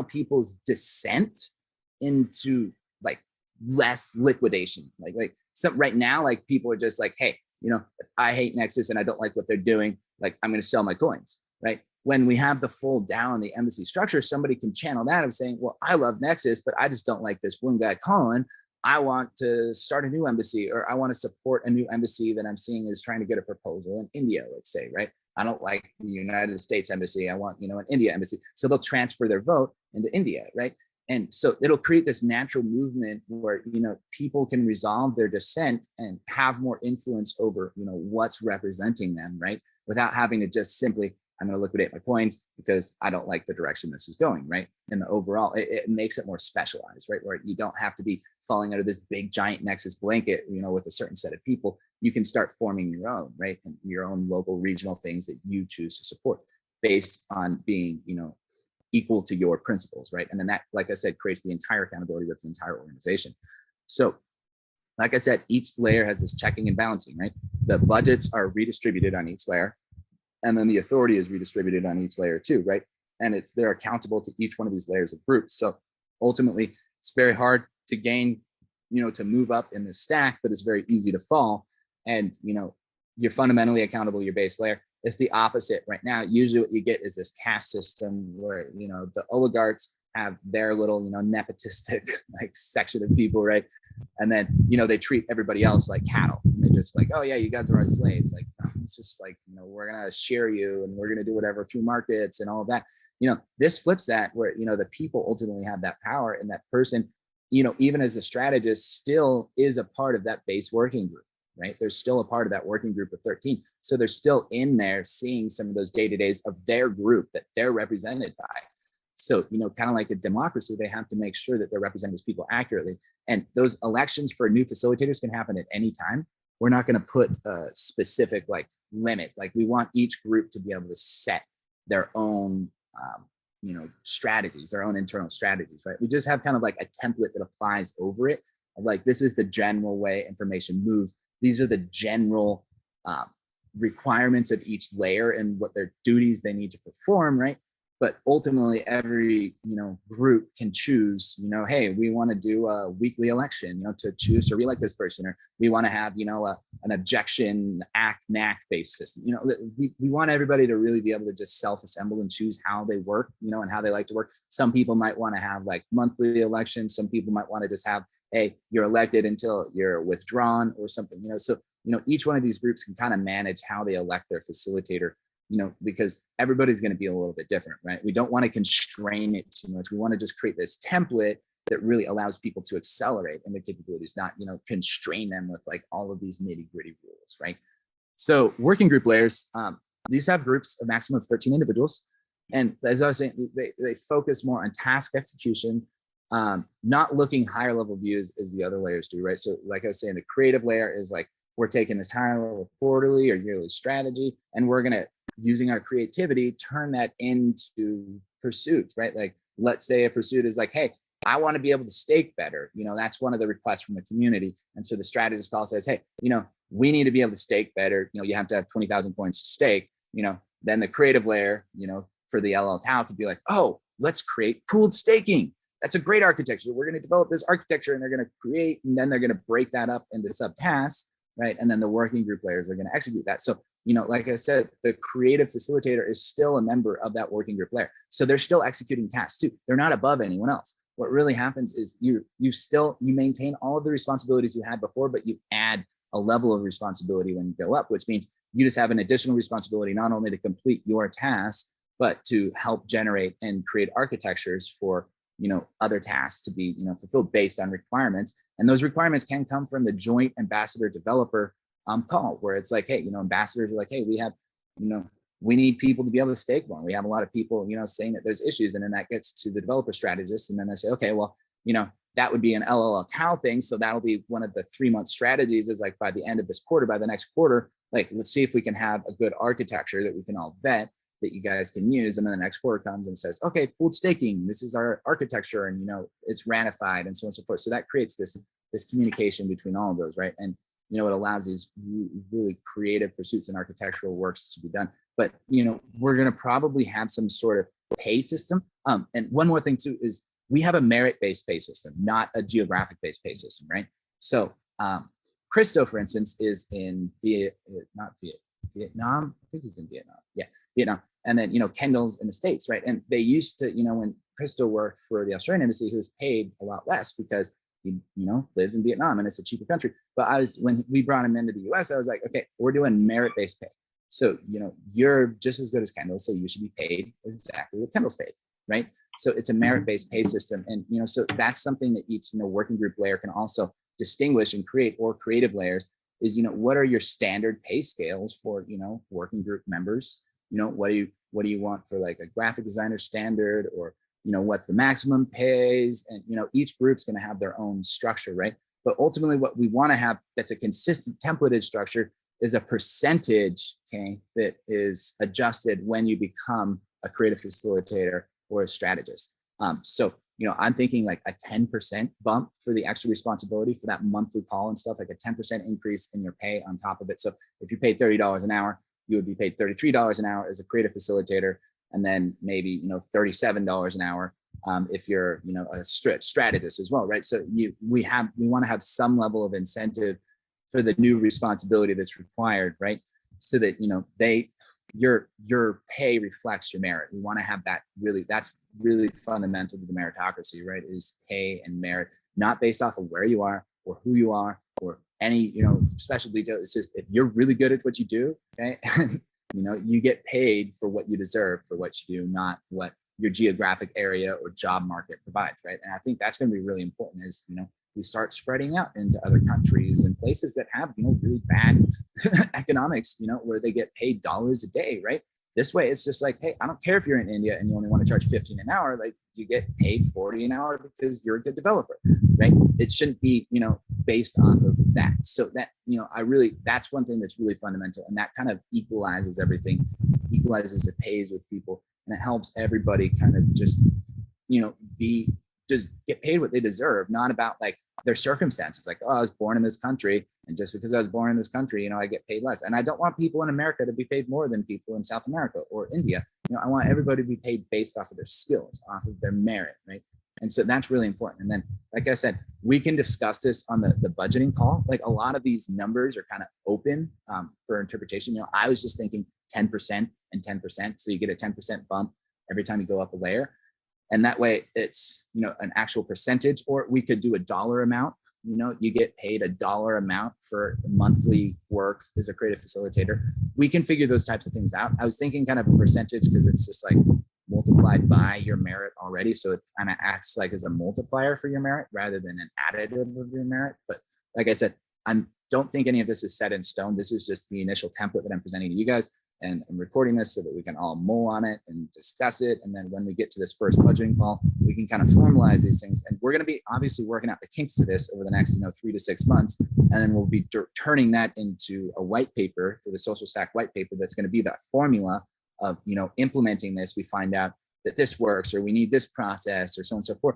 people's dissent into like less liquidation. Like some right now, like people are just like, hey, if I hate Nexus and I don't like what they're doing, like I'm going to sell my coins, right? When we have the fold down the embassy structure, somebody can channel that of saying, well, I love Nexus, but I just don't like this one guy, Colin. I want to start a new embassy, or I want to support a new embassy that I'm seeing is trying to get a proposal in India, let's say, right? I don't like the United States embassy. I want, an India embassy. So they'll transfer their vote into India, right? And so it'll create this natural movement where, people can resolve their dissent and have more influence over, what's representing them, right? Without having to just simply, I'm going to liquidate my coins because I don't like the direction this is going, right? And the overall, it makes it more specialized, right? Where you don't have to be falling under this big giant Nexus blanket, with a certain set of people. You can start forming your own, right? And your own local regional things that you choose to support based on being, equal to your principles, right? And then that, like I said, creates the entire accountability with the entire organization. So like I said, each layer has this checking and balancing, right? The budgets are redistributed on each layer, and then the authority is redistributed on each layer too, right? And they're accountable to each one of these layers of groups. So ultimately, it's very hard to gain, to move up in the stack, but it's very easy to fall. And, you're fundamentally accountable to your base layer. It's the opposite right now. Usually what you get is this caste system where, the oligarchs have their little, nepotistic like section of people, right? And then, they treat everybody else like cattle. And they're just like, oh yeah, you guys are our slaves. Like, it's just like, we're going to share you and we're going to do whatever through markets and all of that. This flips that where, the people ultimately have that power, and that person, even as a strategist, still is a part of that base working group, right? They're still a part of that working group of 13. So they're still in there seeing some of those day-to-days of their group that they're represented by. So, kind of like a democracy, they have to make sure that they're representing those people accurately. And those elections for new facilitators can happen at any time. We're not going to put a specific like limit. Like, we want each group to be able to set their own, strategies, their own internal strategies, right? We just have kind of like a template that applies over it. Like, this is the general way information moves. These are the general requirements of each layer and what their duties they need to perform, right? But ultimately, every group can choose, hey, we want to do a weekly election, to choose to reelect this person, or we want to have, an objection NAC based system. We want everybody to really be able to just self-assemble and choose how they work, and how they like to work. Some people might want to have like monthly elections. Some people might want to just have, hey, you're elected until you're withdrawn or something. So each one of these groups can kind of manage how they elect their facilitator. Because everybody's going to be a little bit different, right? We don't want to constrain it too much. We want to just create this template that really allows people to accelerate in their capabilities, not, constrain them with like all of these nitty gritty rules, right? So working group layers, these have groups, a maximum of 13 individuals. And as I was saying, they focus more on task execution, not looking higher level views as the other layers do, right? So like I was saying, the creative layer is like, we're taking this higher level quarterly or yearly strategy, and we're going to, using our creativity, turn that into pursuits, right? Like, let's say a pursuit is like, hey, I want to be able to stake better. That's one of the requests from the community. And so the strategist call says, hey, we need to be able to stake better. You have to have 20,000 points to stake. Then the creative layer, for the LL Tau could be like, oh, let's create pooled staking. That's a great architecture. We're going to develop this architecture, and they're going to create, and then they're going to break that up into subtasks, right? And then the working group layers are going to execute that. So, like I said, the creative facilitator is still a member of that working group layer. So they're still executing tasks too. They're not above anyone else. What really happens is you maintain all of the responsibilities you had before, but you add a level of responsibility when you go up, which means you just have an additional responsibility, not only to complete your tasks, but to help generate and create architectures for other tasks to be fulfilled based on requirements. And those requirements can come from the joint ambassador developer call, where it's like, hey, ambassadors are like, hey, we have, we need people to be able to stake more. We have a lot of people, saying that there's issues, and then that gets to the developer strategists, and then they say, okay, well, that would be an LLL Tau thing. So that'll be one of the 3-month strategies, is like, by the end of this quarter, by the next quarter, like, let's see if we can have a good architecture that we can all vet, that you guys can use. And then the next quarter comes and says, okay, pooled staking, this is our architecture, and it's ratified, and so on and so forth. So that creates this communication between all of those, right? And it allows these really creative pursuits and architectural works to be done. But we're going to probably have some sort of pay system. And one more thing too is, we have a merit-based pay system, not a geographic-based pay system, right? So Christo, for instance, is in Vietnam. I think he's in Vietnam. Yeah, Vietnam. And then Kendall's in the States, right? And they used to, when Christo worked for the Australian embassy, he was paid a lot less because he lives in Vietnam and it's a cheaper country. But when we brought him into the US, I was like, okay, we're doing merit-based pay. So you're just as good as Kendall, so you should be paid exactly what Kendall's paid, right? So it's a merit-based pay system. And so that's something that each working group layer can also distinguish and create, or creative layers, is what are your standard pay scales for working group members? What do you want for like a graphic designer standard, or what's the maximum pays? And each group's going to have their own structure, right? But ultimately, what we want to have that's a consistent templated structure is a percentage, okay, that is adjusted when you become a creative facilitator or a strategist. So I'm thinking like a 10% bump for the extra responsibility for that monthly call and stuff, like a 10% increase in your pay on top of it. So if you paid $30 an hour, you would be paid $33 an hour as a creative facilitator, and then maybe $37 an hour if you're a strategist as well, right? So we want to have some level of incentive for the new responsibility that's required, right? So that your pay reflects your merit. We want to have that really, that's really fundamental to the meritocracy, right? Is pay and merit, not based off of where you are or who you are or any, special detail. It's just, if you're really good at what you do, okay, you get paid for what you deserve for what you do, not what your geographic area or job market provides, right? And I think that's going to be really important is, we start spreading out into other countries and places that have, really bad economics, where they get paid dollars a day, right? This way, it's just like, hey, I don't care if you're in India and you only want to charge 15 an hour, like you get paid 40 an hour because you're a good developer, right? It shouldn't be, based off of that. So that, that's one thing that's really fundamental. And that kind of equalizes everything, equalizes the pays with people. And it helps everybody kind of just, just get paid what they deserve, not about like their circumstances. Like, oh, I was born in this country, and just because I was born in this country, I get paid less. And I don't want people in America to be paid more than people in South America or India. I want everybody to be paid based off of their skills, off of their merit, right? And so that's really important. And then, like I said, we can discuss this on the budgeting call. Like a lot of these numbers are kind of open for interpretation. I was just thinking 10% and 10%. So you get a 10% bump every time you go up a layer. And that way it's, an actual percentage, or we could do a dollar amount. You get paid a dollar amount for monthly work as a creative facilitator. We can figure those types of things out. I was thinking kind of a percentage because it's just like multiplied by your merit already. So it kind of acts like as a multiplier for your merit rather than an additive of your merit. But like I said, I don't think any of this is set in stone. This is just the initial template that I'm presenting to you guys. And I'm recording this so that we can all mull on it and discuss it. And then when we get to this first budgeting call, we can kind of formalize these things. And we're going to be obviously working out the kinks to this over the next, 3 to 6 months. And then we'll be turning that into a white paper for the social stack white paper. That's going to be that formula of, implementing this. We find out that this works, or we need this process, or so on and so forth.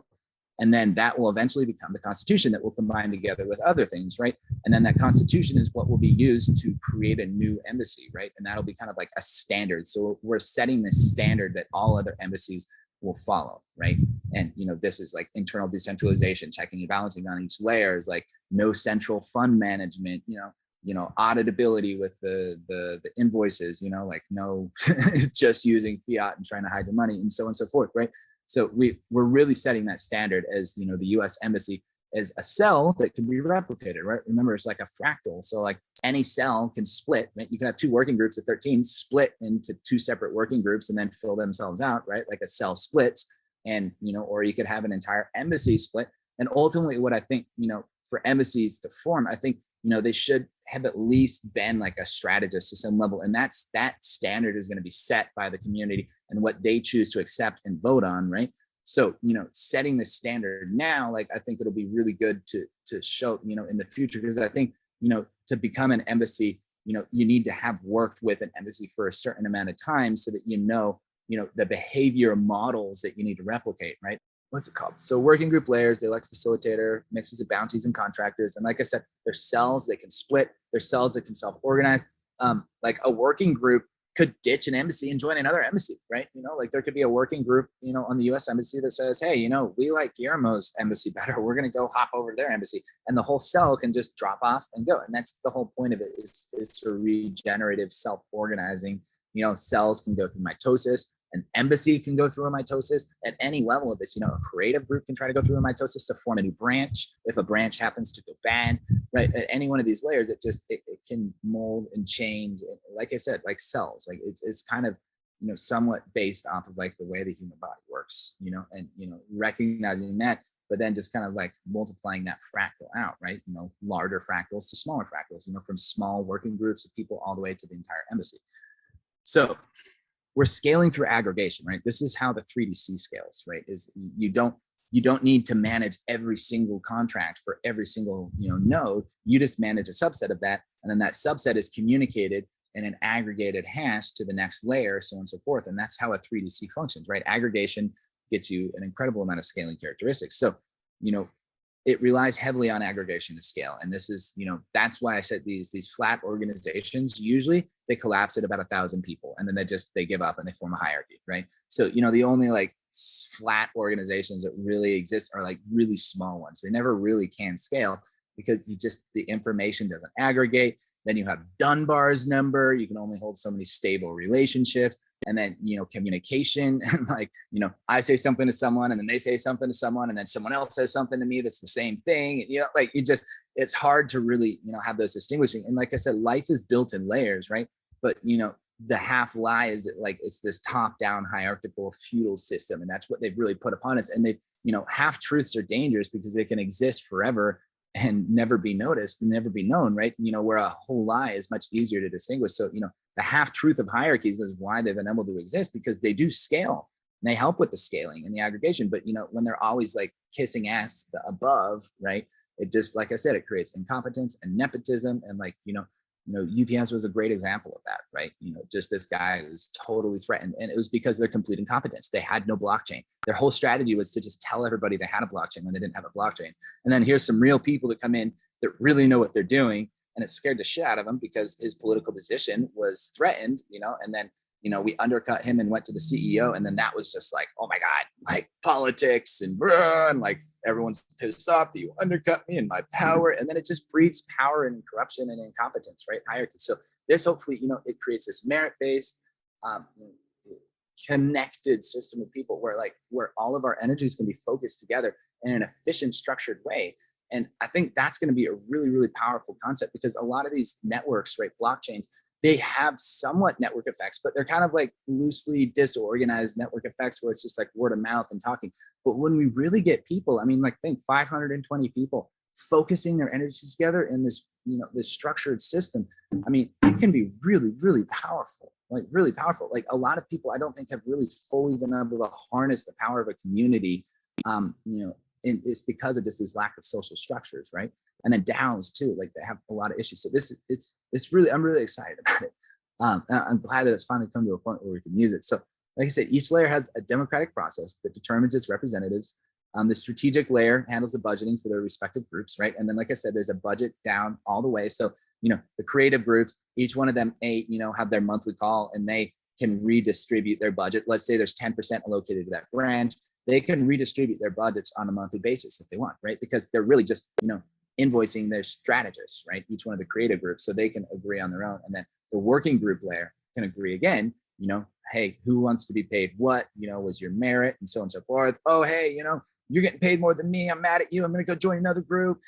And then that will eventually become the Constitution that will combine together with other things, right? And then that Constitution is what will be used to create a new embassy, right? And that'll be kind of like a standard. So we're setting this standard that all other embassies will follow, right? And, this is like internal decentralization, checking and balancing on each layer, is like no central fund management, auditability with the invoices, like no just using fiat and trying to hide the money, and so on and so forth, right? So we're really setting that standard as, the U.S. Embassy as a cell that can be replicated, right? Remember, it's like a fractal. So like any cell can split, right? You can have 2 working groups of 13 split into 2 separate working groups and then fill themselves out, right? Like a cell splits, and, or you could have an entire embassy split. And ultimately what I think, for embassies to form, I think, they should have at least been like a strategist to some level. And that standard is going to be set by the community and what they choose to accept and vote on, right? So, setting the standard now, like, I think it'll be really good to show, in the future, because I think, to become an embassy, you need to have worked with an embassy for a certain amount of time so that, the behavior models that you need to replicate, right? What's it called? So working group layers, they elect a facilitator, mixes of bounties and contractors. And like I said, there's cells that can split, there's cells that can self-organize. Like a working group could ditch an embassy and join another embassy, right? Like there could be a working group, on the US embassy that says, hey, we like Guillermo's embassy better. We're going to go hop over to their embassy. And the whole cell can just drop off and go. And that's the whole point of it, is a regenerative self-organizing. Cells can go through mitosis. An embassy can go through a mitosis at any level of this. A creative group can try to go through a mitosis to form a new branch if a branch happens to go bad, right? At any one of these layers, it can mold and change. Like I said, like cells, like it's kind of, somewhat based off of like the way the human body works, and, recognizing that, but then just kind of like multiplying that fractal out, right? Larger fractals to smaller fractals, from small working groups of people all the way to the entire embassy. So we're scaling through aggregation, right? This is how the 3DC scales, right? Is you don't need to manage every single contract for every single, node. You just manage a subset of that. And then that subset is communicated in an aggregated hash to the next layer, so on and so forth. And that's how a 3DC functions, right? Aggregation gets you an incredible amount of scaling characteristics. So, it relies heavily on aggregation to scale. And this is, that's why I said these flat organizations, usually they collapse at about 1,000 people, and then they give up and they form a hierarchy, right? So, the only like flat organizations that really exist are like really small ones. They never really can scale. because the information doesn't aggregate. Then you have Dunbar's number. You can only hold so many stable relationships. And then, communication, and like, I say something to someone and then they say something to someone and then someone else says something to me that's the same thing. And, it's hard to really, have those distinguishing. And like I said, life is built in layers, right? But, the half lie is that like, it's this top down hierarchical feudal system. And that's what they've really put upon us. And half truths are dangerous because they can exist forever and never be noticed and never be known, right? Where a whole lie is much easier to distinguish. So, the half truth of hierarchies is why they've been able to exist, because they do scale and they help with the scaling and the aggregation. But, when they're always like kissing ass the above, right? It just, like I said, it creates incompetence and nepotism. And like, UPS was a great example of that, right? Just this guy was totally threatened, and it was because of their complete incompetence. They had no blockchain. Their whole strategy was to just tell everybody they had a blockchain when they didn't have a blockchain. And then here's some real people that come in that really know what they're doing, and it scared the shit out of him because his political position was threatened, and then, we undercut him and went to the CEO. And then that was just like, oh my God, like politics and like everyone's pissed off that you undercut me and my power. And then it just breeds power and corruption and incompetence, right? Hierarchy. So this hopefully, it creates this merit-based, connected system of people where all of our energies can be focused together in an efficient, structured way. And I think that's going to be a really, really powerful concept, because a lot of these networks, right, blockchains, they have somewhat network effects, but they're kind of like loosely disorganized network effects where it's just like word of mouth and talking. But when we really get people, think 520 people focusing their energies together in this, this structured system, it can be really, really powerful, like really powerful. Like a lot of people, I don't think have really fully been able to harness the power of a community, and it's because of just this lack of social structures, right? And then DAOs too, like they have a lot of issues. So it's really, I'm really excited about it. I'm glad that it's finally come to a point where we can use it. So like I said, each layer has a democratic process that determines its representatives. The strategic layer handles the budgeting for their respective groups, right? And then, like I said, there's a budget down all the way. So, the creative groups, each one of them, have their monthly call and they can redistribute their budget. Let's say there's 10% allocated to that branch. They can redistribute their budgets on a monthly basis if they want, right? Because they're really just, invoicing their strategists, right? Each one of the creative groups, so they can agree on their own. And then the working group layer can agree again, hey, who wants to be paid what, was your merit and so on and so forth. Oh, hey, you're getting paid more than me. I'm mad at you. I'm going to go join another group.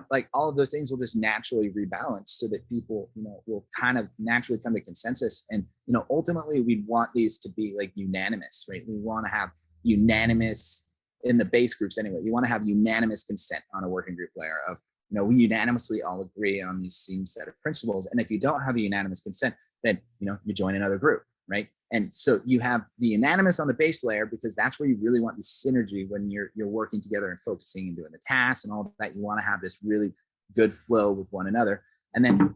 Like all of those things will just naturally rebalance so that people, will kind of naturally come to consensus. And, ultimately we want these to be like unanimous, right? We want to have unanimous in the base groups anyway. You want to have unanimous consent on a working group layer of, we unanimously all agree on these same set of principles. And if you don't have a unanimous consent, then, you join another group, right? And so you have the unanimous on the base layer, because that's where you really want the synergy when you're working together and focusing and doing the tasks and all that. You want to have this really good flow with one another. And then,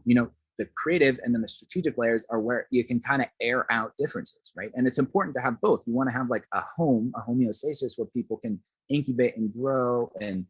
the creative and then the strategic layers are where you can kind of air out differences, right? And it's important to have both. You want to have like a homeostasis where people can incubate and grow and,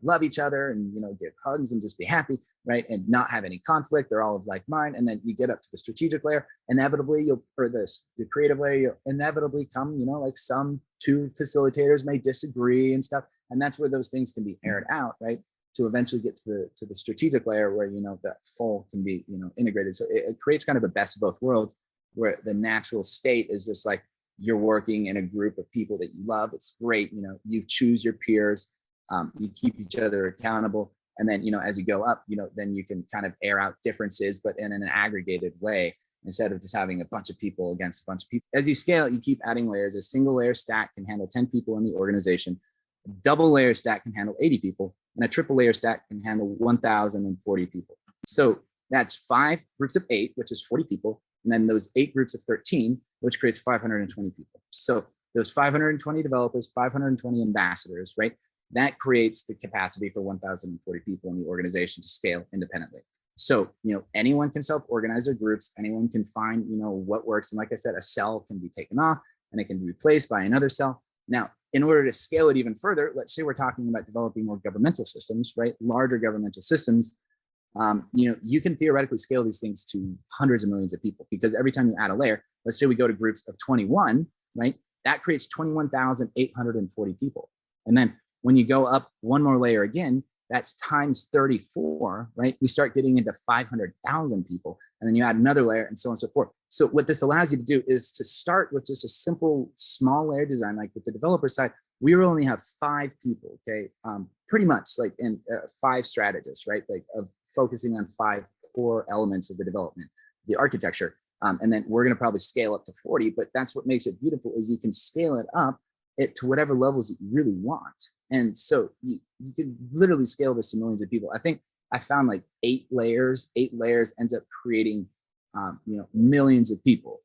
love each other and, give hugs and just be happy, right? And not have any conflict. They're all of like mind. And then you get up to the strategic layer, inevitably the creative layer, you'll inevitably come, like some two facilitators may disagree and stuff. And that's where those things can be aired out, right? To eventually get to the strategic layer where, that full can be, integrated. So it creates kind of a best of both worlds, where the natural state is just like you're working in a group of people that you love. It's great. You choose your peers, you keep each other accountable. And then, as you go up, then you can kind of air out differences, but in an aggregated way, instead of just having a bunch of people against a bunch of people. As you scale, you keep adding layers. A single layer stack can handle 10 people in the organization. A double layer stack can handle 80 people. And a triple layer stack can handle 1,040 people. So that's 5 groups of 8, which is 40 people. And then those 8 groups of 13, which creates 520 people. So those 520 developers, 520 ambassadors, right? That creates the capacity for 1,040 people in the organization to scale independently. So, anyone can self-organize their groups. Anyone can find, what works. And like I said, a cell can be taken off and it can be replaced by another cell. Now, in order to scale it even further, let's say we're talking about developing more governmental systems, right? Larger governmental systems. You can theoretically scale these things to hundreds of millions of people, because every time you add a layer, let's say we go to groups of 21, right? That creates 21,840 people. And then when you go up one more layer again, that's times 34, right? We start getting into 500,000 people, and then you add another layer and so on and so forth. So what this allows you to do is to start with just a simple small layer design. Like with the developer side, we only have 5 people, okay? Pretty much like in 5 strategists, right? Like of focusing on 5 core elements of the development, the architecture. And then we're gonna probably scale up to 40, but that's what makes it beautiful is you can scale it up to whatever levels that you really want. And so you can literally scale this to millions of people. I think I found like 8 layers ends up creating, millions of people.